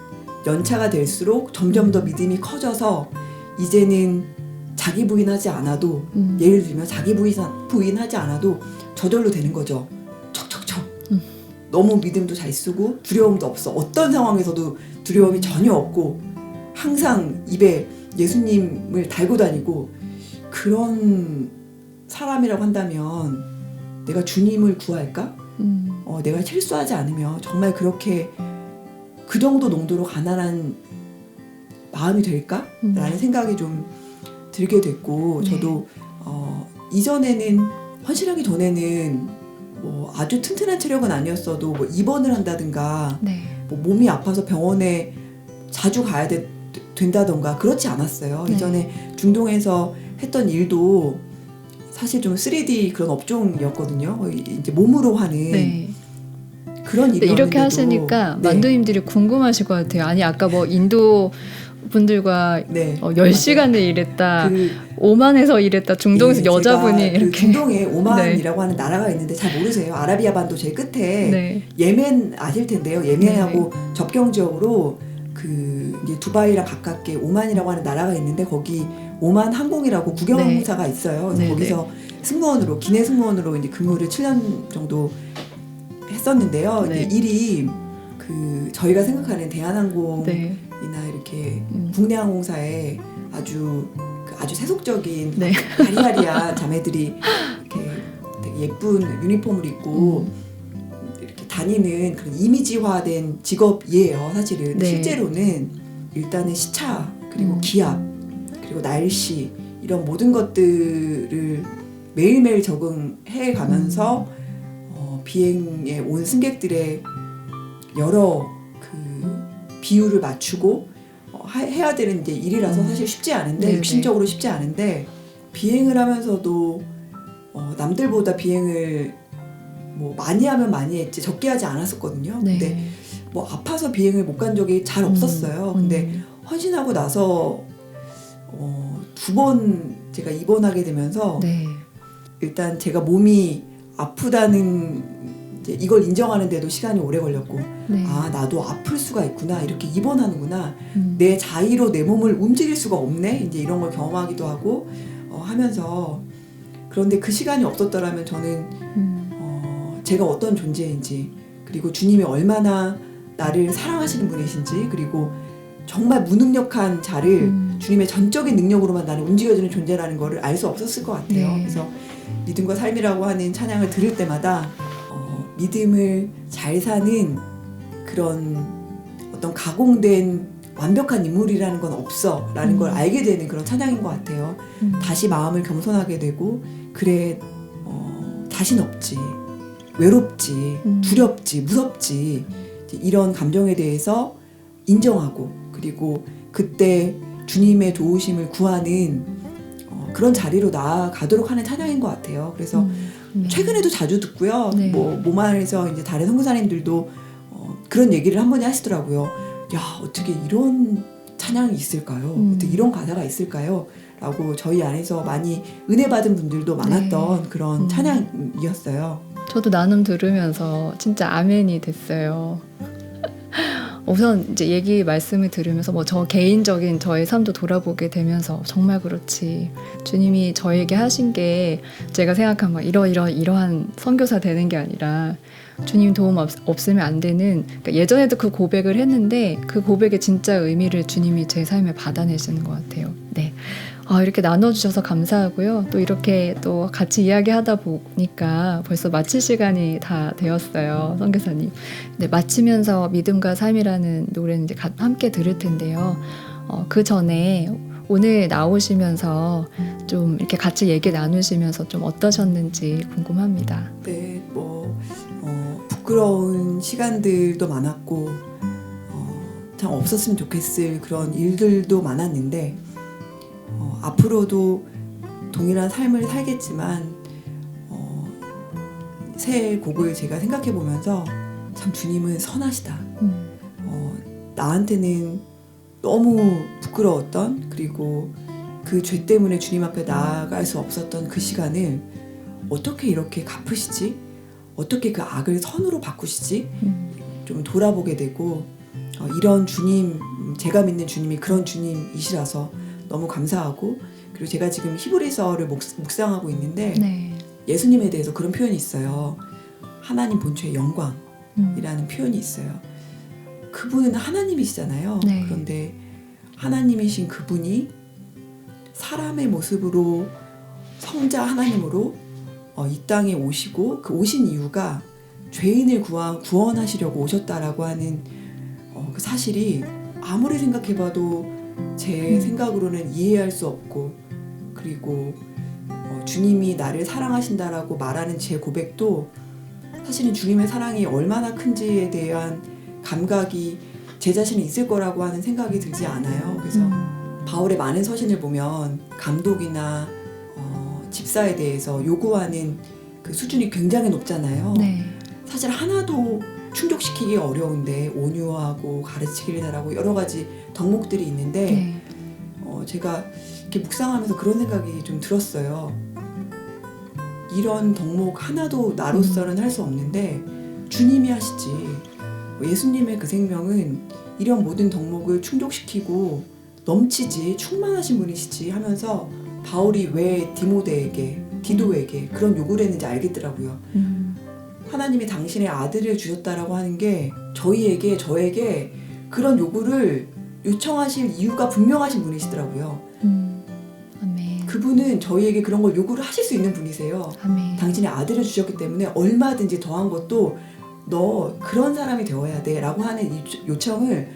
S2: 연차가 될수록 점점 더 믿음이 커져서 이제는 자기 부인하지 않아도 예를 들면 자기 부인하지 않아도 저절로 되는 거죠. 척척척. 너무 믿음도 잘 쓰고 두려움도 없어. 어떤 상황에서도 두려움이 전혀 없고 항상 입에 예수님을 달고 다니고 그런 사람이라고 한다면 내가 주님을 구할까? 내가 실수하지 않으면 정말 그렇게 그 정도 농도로 가난한 마음이 될까? 라는 생각이 좀 들게 됐고
S1: 네.
S2: 저도 이전에는 헌신하기 전에는 뭐 아주 튼튼한 체력은 아니었어도 뭐 입원을 한다든가
S1: 네.
S2: 뭐 몸이 아파서 병원에 자주 가야 된다던가 그렇지 않았어요.
S1: 네.
S2: 이전에 중동에서 했던 일도 사실 좀 3D 그런 업종이었거든요. 이제 몸으로 하는
S1: 네.
S2: 그런
S1: 근데
S2: 일이었는데도
S1: 이렇게 하시니까
S2: 네.
S1: 만두님들이 궁금하실 것 같아요. 아니 아까 뭐 인도 분들과
S2: 네.
S1: 10시간을 일했다.
S2: 그,
S1: 오만에서 일했다. 중동에서
S2: 예,
S1: 여자분이
S2: 제가 그
S1: 이렇게
S2: 중동에 오만이라고 하는 나라가 있는데 잘 모르세요. 아라비아 반도 제일 끝에
S1: 네.
S2: 예멘 아실 텐데요. 예멘하고 접경 지역으로 그 이제 두바이랑 가깝게 오만이라고 하는 나라가 있는데 거기 오만 항공이라고 국영항공사가 있어요. 그래서
S1: 네,
S2: 거기서 승무원으로 기내 승무원으로 이제 근무를 7년 정도 했었는데요.
S1: 네.
S2: 이제 일이 그 저희가 생각하는 대한항공이나
S1: 네.
S2: 이렇게 국내 항공사에 아주 세속적인
S1: 네.
S2: 아리아리한 자매들이 이렇게 되게 예쁜 유니폼을 입고 이렇게 다니는 그런 이미지화된 직업이에요. 사실은
S1: 네.
S2: 실제로는 일단은 시차 그리고 기압 그리고 날씨 이런 모든 것들을 매일매일 적응해 가면서 비행에 온 승객들의 여러 그 비율을 맞추고 해야 되는 이제 일이라서 사실 쉽지 않은데
S1: 네네.
S2: 육신적으로 쉽지 않은데 비행을 하면서도 남들보다 비행을 뭐 많이 하면 많이 했지 적게 하지 않았었거든요.
S1: 네.
S2: 근데 뭐 아파서 비행을 못 간 적이 잘 없었어요. 근데 헌신하고 나서 2번 제가 입원하게 되면서
S1: 네.
S2: 일단 제가 몸이 아프다는 이제 이걸 인정하는데도 시간이 오래 걸렸고
S1: 네.
S2: 아 나도 아플 수가 있구나 이렇게 입원하는구나
S1: 음.
S2: 내 자의로 내 몸을 움직일 수가 없네 이제 이런 걸 경험하기도 하고 하면서 그런데 그 시간이 없었더라면 저는 제가 어떤 존재인지 그리고 주님이 얼마나 나를 사랑하시는 분이신지 그리고 정말 무능력한 자를 주님의 전적인 능력으로만 나는 움직여주는 존재라는 거를 알 수 없었을 것 같아요.
S1: 네.
S2: 그래서 믿음과 삶이라고 하는 찬양을 들을 때마다 믿음을 잘 사는 그런 어떤 가공된 완벽한 인물이라는 건 없어 라는 걸 알게 되는 그런 찬양인 것 같아요. 다시 마음을 겸손하게 되고 그래 자신 없지 외롭지 두렵지 무섭지 이런 감정에 대해서 인정하고 그리고 그때 주님의 도우심을 구하는 그런 자리로 나아가도록 하는 찬양인 것 같아요. 그래서
S1: 네.
S2: 최근에도 자주 듣고요.
S1: 네.
S2: 뭐 몸안에서 이제 다른 선교사님들도 그런 얘기를 한 번씩 하시더라고요. 야 어떻게 이런 찬양이 있을까요? 어떻게 이런 가사가 있을까요? 라고 저희 안에서 많이 은혜 받은 분들도 많았던
S1: 네.
S2: 그런 찬양이었어요.
S1: 저도 나눔 들으면서 진짜 아멘이 됐어요. 우선 이제 얘기 말씀을 들으면서 뭐 저 개인적인 저의 삶도 돌아보게 되면서 정말 그렇지 주님이 저에게 하신 게 제가 생각한 막 이러한 선교사 되는 게 아니라 주님 도움 없으면 안 되는 그러니까 예전에도 그 고백을 했는데 그 고백의 진짜 의미를 주님이 제 삶에 받아내시는 것 같아요. 네. 이렇게 나눠주셔서 감사하고요. 또 이렇게 또 같이 이야기하다 보니까 벌써 마칠 시간이 다 되었어요. 선교사님. 네, 마치면서 믿음과 삶이라는 노래는 이제 함께 들을 텐데요. 그 전에 오늘 나오시면서 좀 이렇게 같이 얘기 나누시면서 좀 어떠셨는지 궁금합니다.
S2: 네, 부끄러운 시간들도 많았고 참 없었으면 좋겠을 그런 일들도 많았는데 앞으로도 동일한 삶을 살겠지만 새 곡을 제가 생각해 보면서 참 주님은 선하시다. 나한테는 너무 부끄러웠던 그리고 그 죄 때문에 주님 앞에 나아갈 수 없었던 그 시간을 어떻게 이렇게 갚으시지? 어떻게 그 악을 선으로 바꾸시지? 좀 돌아보게 되고 이런 주님, 제가 믿는 주님이 그런 주님이시라서 너무 감사하고 그리고 제가 지금 히브리서를 묵상하고 있는데
S1: 네.
S2: 예수님에 대해서 그런 표현이 있어요. 하나님 본초의 영광이라는 표현이 있어요. 그분은 하나님이시잖아요.
S1: 네.
S2: 그런데 하나님이신 그분이 사람의 모습으로 성자 하나님으로 이 땅에 오시고 그 오신 이유가 죄인을 구원하시려고 오셨다라고 하는 그 사실이 아무리 생각해봐도 제 생각으로는 이해할 수 없고, 그리고 주님이 나를 사랑하신다라고 말하는 제 고백도 사실은 주님의 사랑이 얼마나 큰지에 대한 감각이 제 자신에 있을 거라고 하는 생각이 들지 않아요. 그래서 바울의 많은 서신을 보면 감독이나 집사에 대해서 요구하는 그 수준이 굉장히 높잖아요.
S1: 네.
S2: 사실 하나도 충족시키기 어려운데 온유하고 가르치기를 잘하고 여러 가지 덕목들이 있는데
S1: 네.
S2: 제가 이렇게 묵상하면서 그런 생각이 좀 들었어요. 이런 덕목 하나도 나로서는 할 수 없는데 주님이 하시지. 예수님의 그 생명은 이런 모든 덕목을 충족시키고 넘치지, 충만하신 분이시지 하면서 바울이 왜 디도에게 그런 요구를 했는지 알겠더라고요. 하나님이 당신의 아들을 주셨다라고 하는 게 저에게 그런 요구를 요청하실 이유가 분명하신 분이시더라고요.
S1: 아멘.
S2: 그분은 저희에게 그런 걸 요구를 하실 수 있는 분이세요.
S1: 아멘.
S2: 당신의 아들을 주셨기 때문에 얼마든지 더한 것도 너 그런 사람이 되어야 돼 라고 하는 이 요청을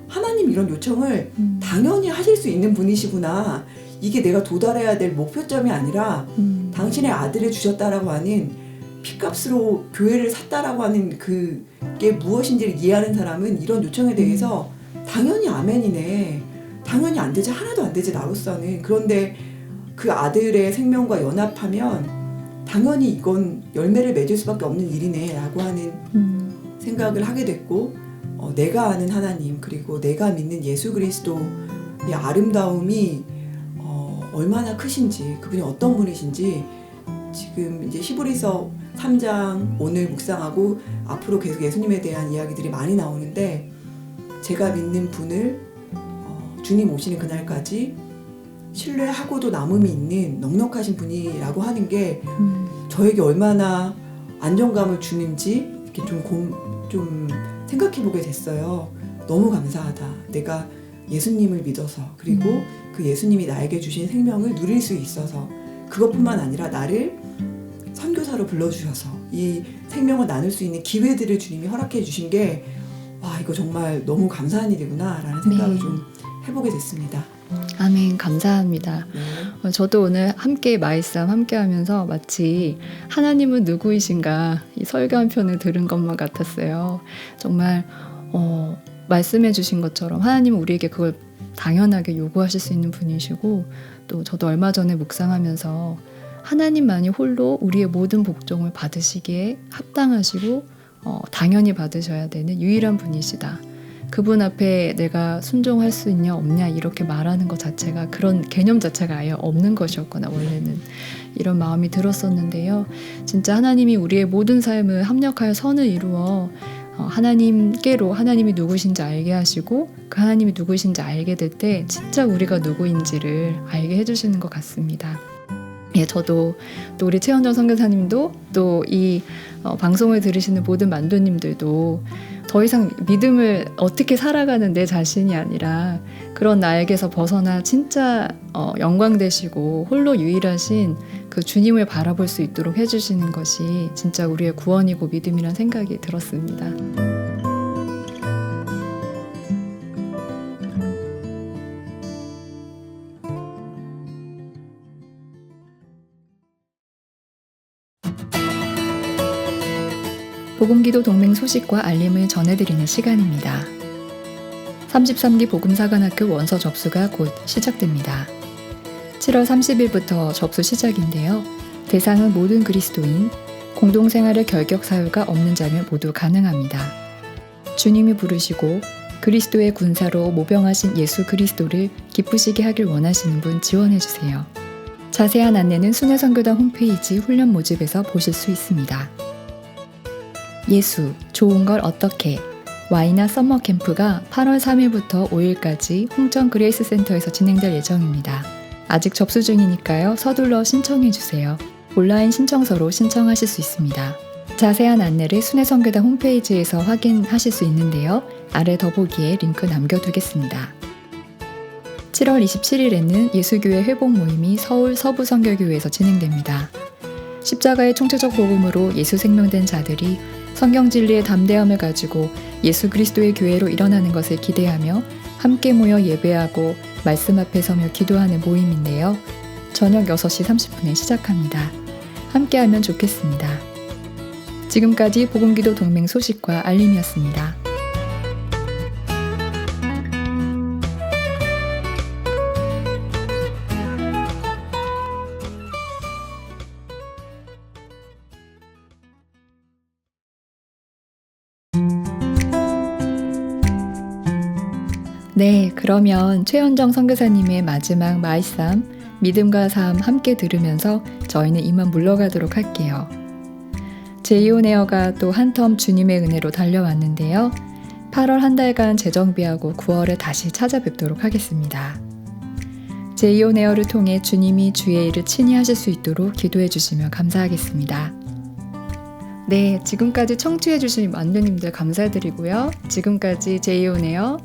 S2: 하나님 이런 요청을 당연히 하실 수 있는 분이시구나. 이게 내가 도달해야 될 목표점이 아니라 당신의 아들을 주셨다라고 하는 피값으로 교회를 샀다라고 하는 그게 무엇인지를 이해하는 사람은 이런 요청에 대해서 당연히 아멘이네. 당연히 안 되지. 하나도 안 되지 나로서는. 그런데 그 아들의 생명과 연합하면 당연히 이건 열매를 맺을 수밖에 없는 일이네 라고 하는 생각을 하게 됐고, 내가 아는 하나님 그리고 내가 믿는 예수 그리스도의 아름다움이 얼마나 크신지, 그분이 어떤 분이신지 지금 이제 히브리서 3장 오늘 묵상하고 앞으로 계속 예수님에 대한 이야기들이 많이 나오는데, 제가 믿는 분을 주님 오시는 그날까지 신뢰하고도 남음이 있는 넉넉하신 분이라고 하는 게 저에게 얼마나 안정감을 주는지 이렇게 좀 생각해 보게 됐어요. 너무 감사하다. 내가 예수님을 믿어서, 그리고 그 예수님이 나에게 주신 생명을 누릴 수 있어서, 그것뿐만 아니라 나를 선교사로 불러주셔서 이 생명을 나눌 수 있는 기회들을 주님이 허락해 주신 게, 와, 이거 정말 너무 감사한 일이구나 라는 생각을
S1: 네.
S2: 좀 해보게 됐습니다.
S1: 아멘. 감사합니다.
S2: 네.
S1: 저도 오늘 함께 마이싸움 함께 하면서 마치 하나님은 누구이신가 이 설교 한 편을 들은 것만 같았어요. 정말 말씀해 주신 것처럼 하나님은 우리에게 그걸 당연하게 요구하실 수 있는 분이시고, 또 저도 얼마 전에 묵상하면서 하나님만이 홀로 우리의 모든 복종을 받으시기에 합당하시고 당연히 받으셔야 되는 유일한 분이시다. 그분 앞에 내가 순종할 수 있냐 없냐 이렇게 말하는 것 자체가, 그런 개념 자체가 아예 없는 것이었거나 원래는 이런 마음이 들었었는데요. 진짜 하나님이 우리의 모든 삶을 합력하여 선을 이루어 하나님께로 하나님이 누구신지 알게 하시고, 그 하나님이 누구신지 알게 될 때 진짜 우리가 누구인지를 알게 해주시는 것 같습니다. 예, 저도 또 우리 최현정 선교사님도 또 이 방송을 들으시는 모든 만도님들도 더 이상 믿음을 어떻게 살아가는 내 자신이 아니라 그런 나에게서 벗어나 진짜 영광 되시고 홀로 유일하신 그 주님을 바라볼 수 있도록 해주시는 것이 진짜 우리의 구원이고 믿음이란 생각이 들었습니다. 복음기도 동맹 소식과 알림을 전해드리는 시간입니다. 33기 복음사관학교 원서 접수가 곧 시작됩니다. 7월 30일부터 접수 시작인데요. 대상은 모든 그리스도인, 공동생활의 결격 사유가 없는 자면 모두 가능합니다. 주님이 부르시고 그리스도의 군사로 모병하신 예수 그리스도를 기쁘시게 하길 원하시는 분 지원해주세요. 자세한 안내는 순회선교단 홈페이지 훈련 모집에서 보실 수 있습니다. 예수, 좋은 걸 어떻게? 와이나 썸머 캠프가 8월 3일부터 5일까지 홍천 그레이스 센터에서 진행될 예정입니다. 아직 접수 중이니까요. 서둘러 신청해주세요. 온라인 신청서로 신청하실 수 있습니다. 자세한 안내를 순회선교단 홈페이지에서 확인하실 수 있는데요. 아래 더보기에 링크 남겨두겠습니다. 7월 27일에는 예수교회 회복 모임이 서울 서부선교교회에서 진행됩니다. 십자가의 총체적 복음으로 예수 생명된 자들이 성경 진리의 담대함을 가지고 예수 그리스도의 교회로 일어나는 것을 기대하며 함께 모여 예배하고 말씀 앞에 서며 기도하는 모임인데요. 저녁 6시 30분에 시작합니다. 함께하면 좋겠습니다. 지금까지 복음기도 동맹 소식과 알림이었습니다. 네, 그러면 최현정 선교사님의 마지막 말씀, 믿음과 삶 함께 들으면서 저희는 이만 물러가도록 할게요. 제이온에어가 또 한텀 주님의 은혜로 달려왔는데요. 8월 한 달간 재정비하고 9월에 다시 찾아뵙도록 하겠습니다. 제이온에어를 통해 주님이 주의 일을 친히 하실 수 있도록 기도해 주시면 감사하겠습니다. 네, 지금까지 청취해 주신 만두님들 감사드리고요. 지금까지 제이온에어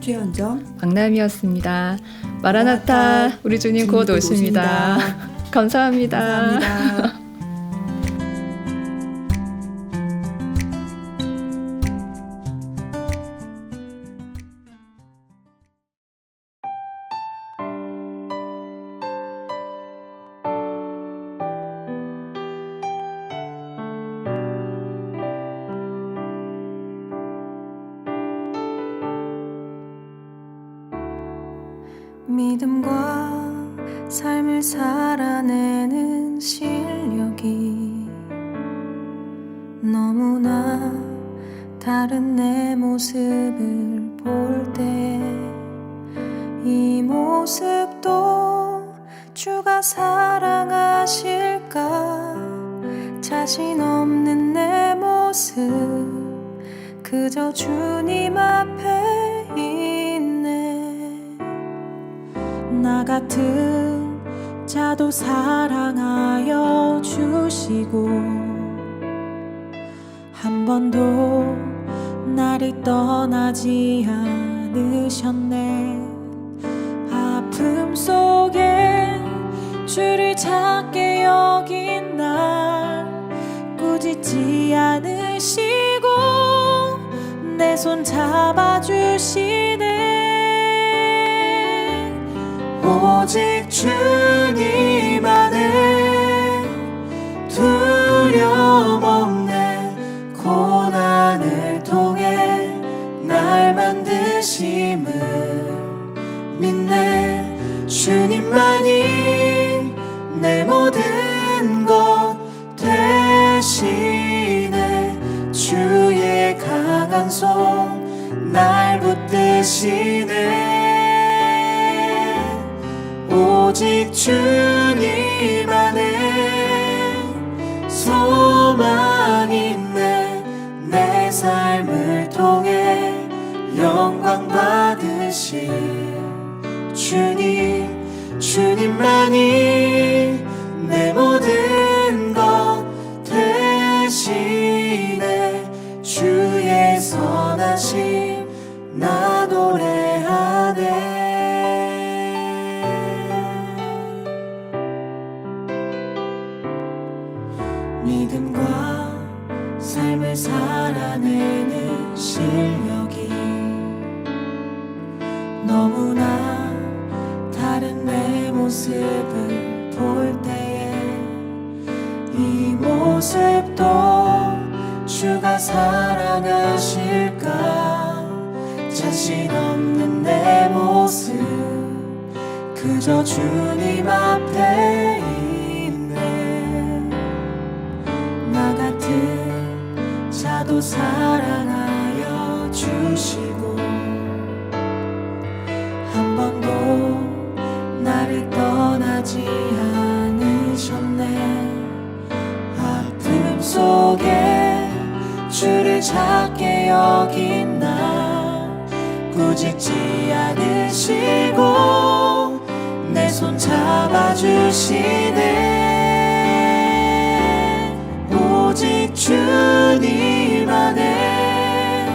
S2: 최현정
S1: 박남이었습니다. 마라나타, 우리 주님 곧 오십니다. 감사합니다.
S2: 감사합니다.
S3: 믿음과 삶을 살아내는 실력이 너무나 다른 내 모습을 볼 때 이 모습도 주가 사랑하실까 자신 없는 내 모습 그저 주님 앞에 있네. 나 같은 자도 사랑하여 주시고 한 번도 나를 떠나지 않으셨네. 아픔 속에 주를 찾게 여긴 날 꾸짖지 않으시고 내 손 잡아주시네. 오직 주님 안에 두려움 없네. 고난을 통해 날 만드심을 믿네. 주님만이 내 모든 것 대신에 주의 강한 손 날 붙드시네. 오직 주님 안에 소망 있네. 내 삶을 통해 영광 받으실 주님만이 내 모든 것 대신에 주의 선하심 나 노래하네. 믿음과 삶을 살아내는 실력이 너무나 다른 내 모습을 볼 때에 이 모습도 주가 사랑하실까 자신 없는 내 모습 그저 주님 앞에 있네. 나 같은 자도 사랑하여 주시고 한 번도 나를 떠나지 않으셨네. 아픔 속에 주를 작게 여긴 나 꾸짖지 않으시고 내 손 잡아주시네. 오직 주님 안에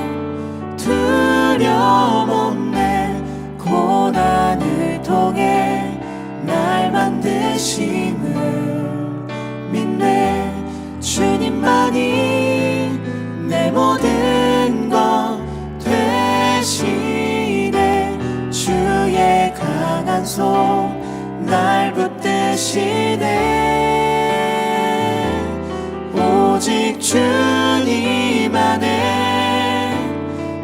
S3: 두려움 없네. 고난을 통해 날 만드심을 믿네. 주님만이 내 모든 것 되시네. 주의 강한 손 날 붙드시네. 오직 주님 안에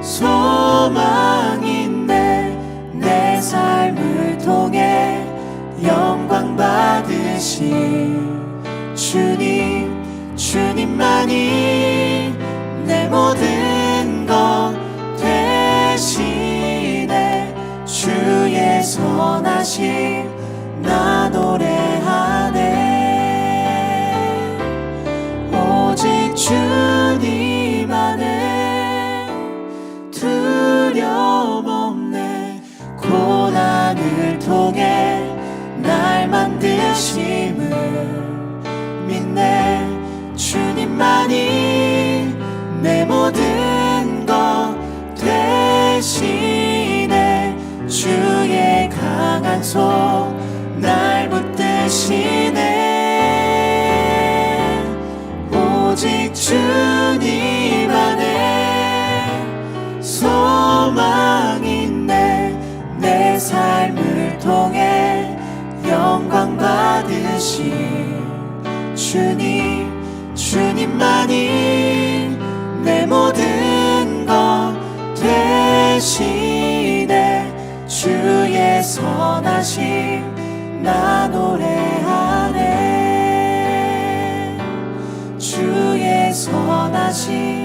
S3: 소망이 있네. 내 삶을 통해 영광 받으신 주님, 주님만이 내 모든 것 되시네. 주의 선하심 나 노래하네. 오직 주님 안에 두려움 없네. 고난을 통해 날 만드심을 믿네. 주님만이 내 모든 것 되시네. 주의 강한 손 날 붙드시네. 오직 주님 안에 소망이 있네. 내 삶을 통해 영광 받으신 주님, 주님만이 내 모든 것 되시네. 주의 선하심 나 노래하네. 주의 선하심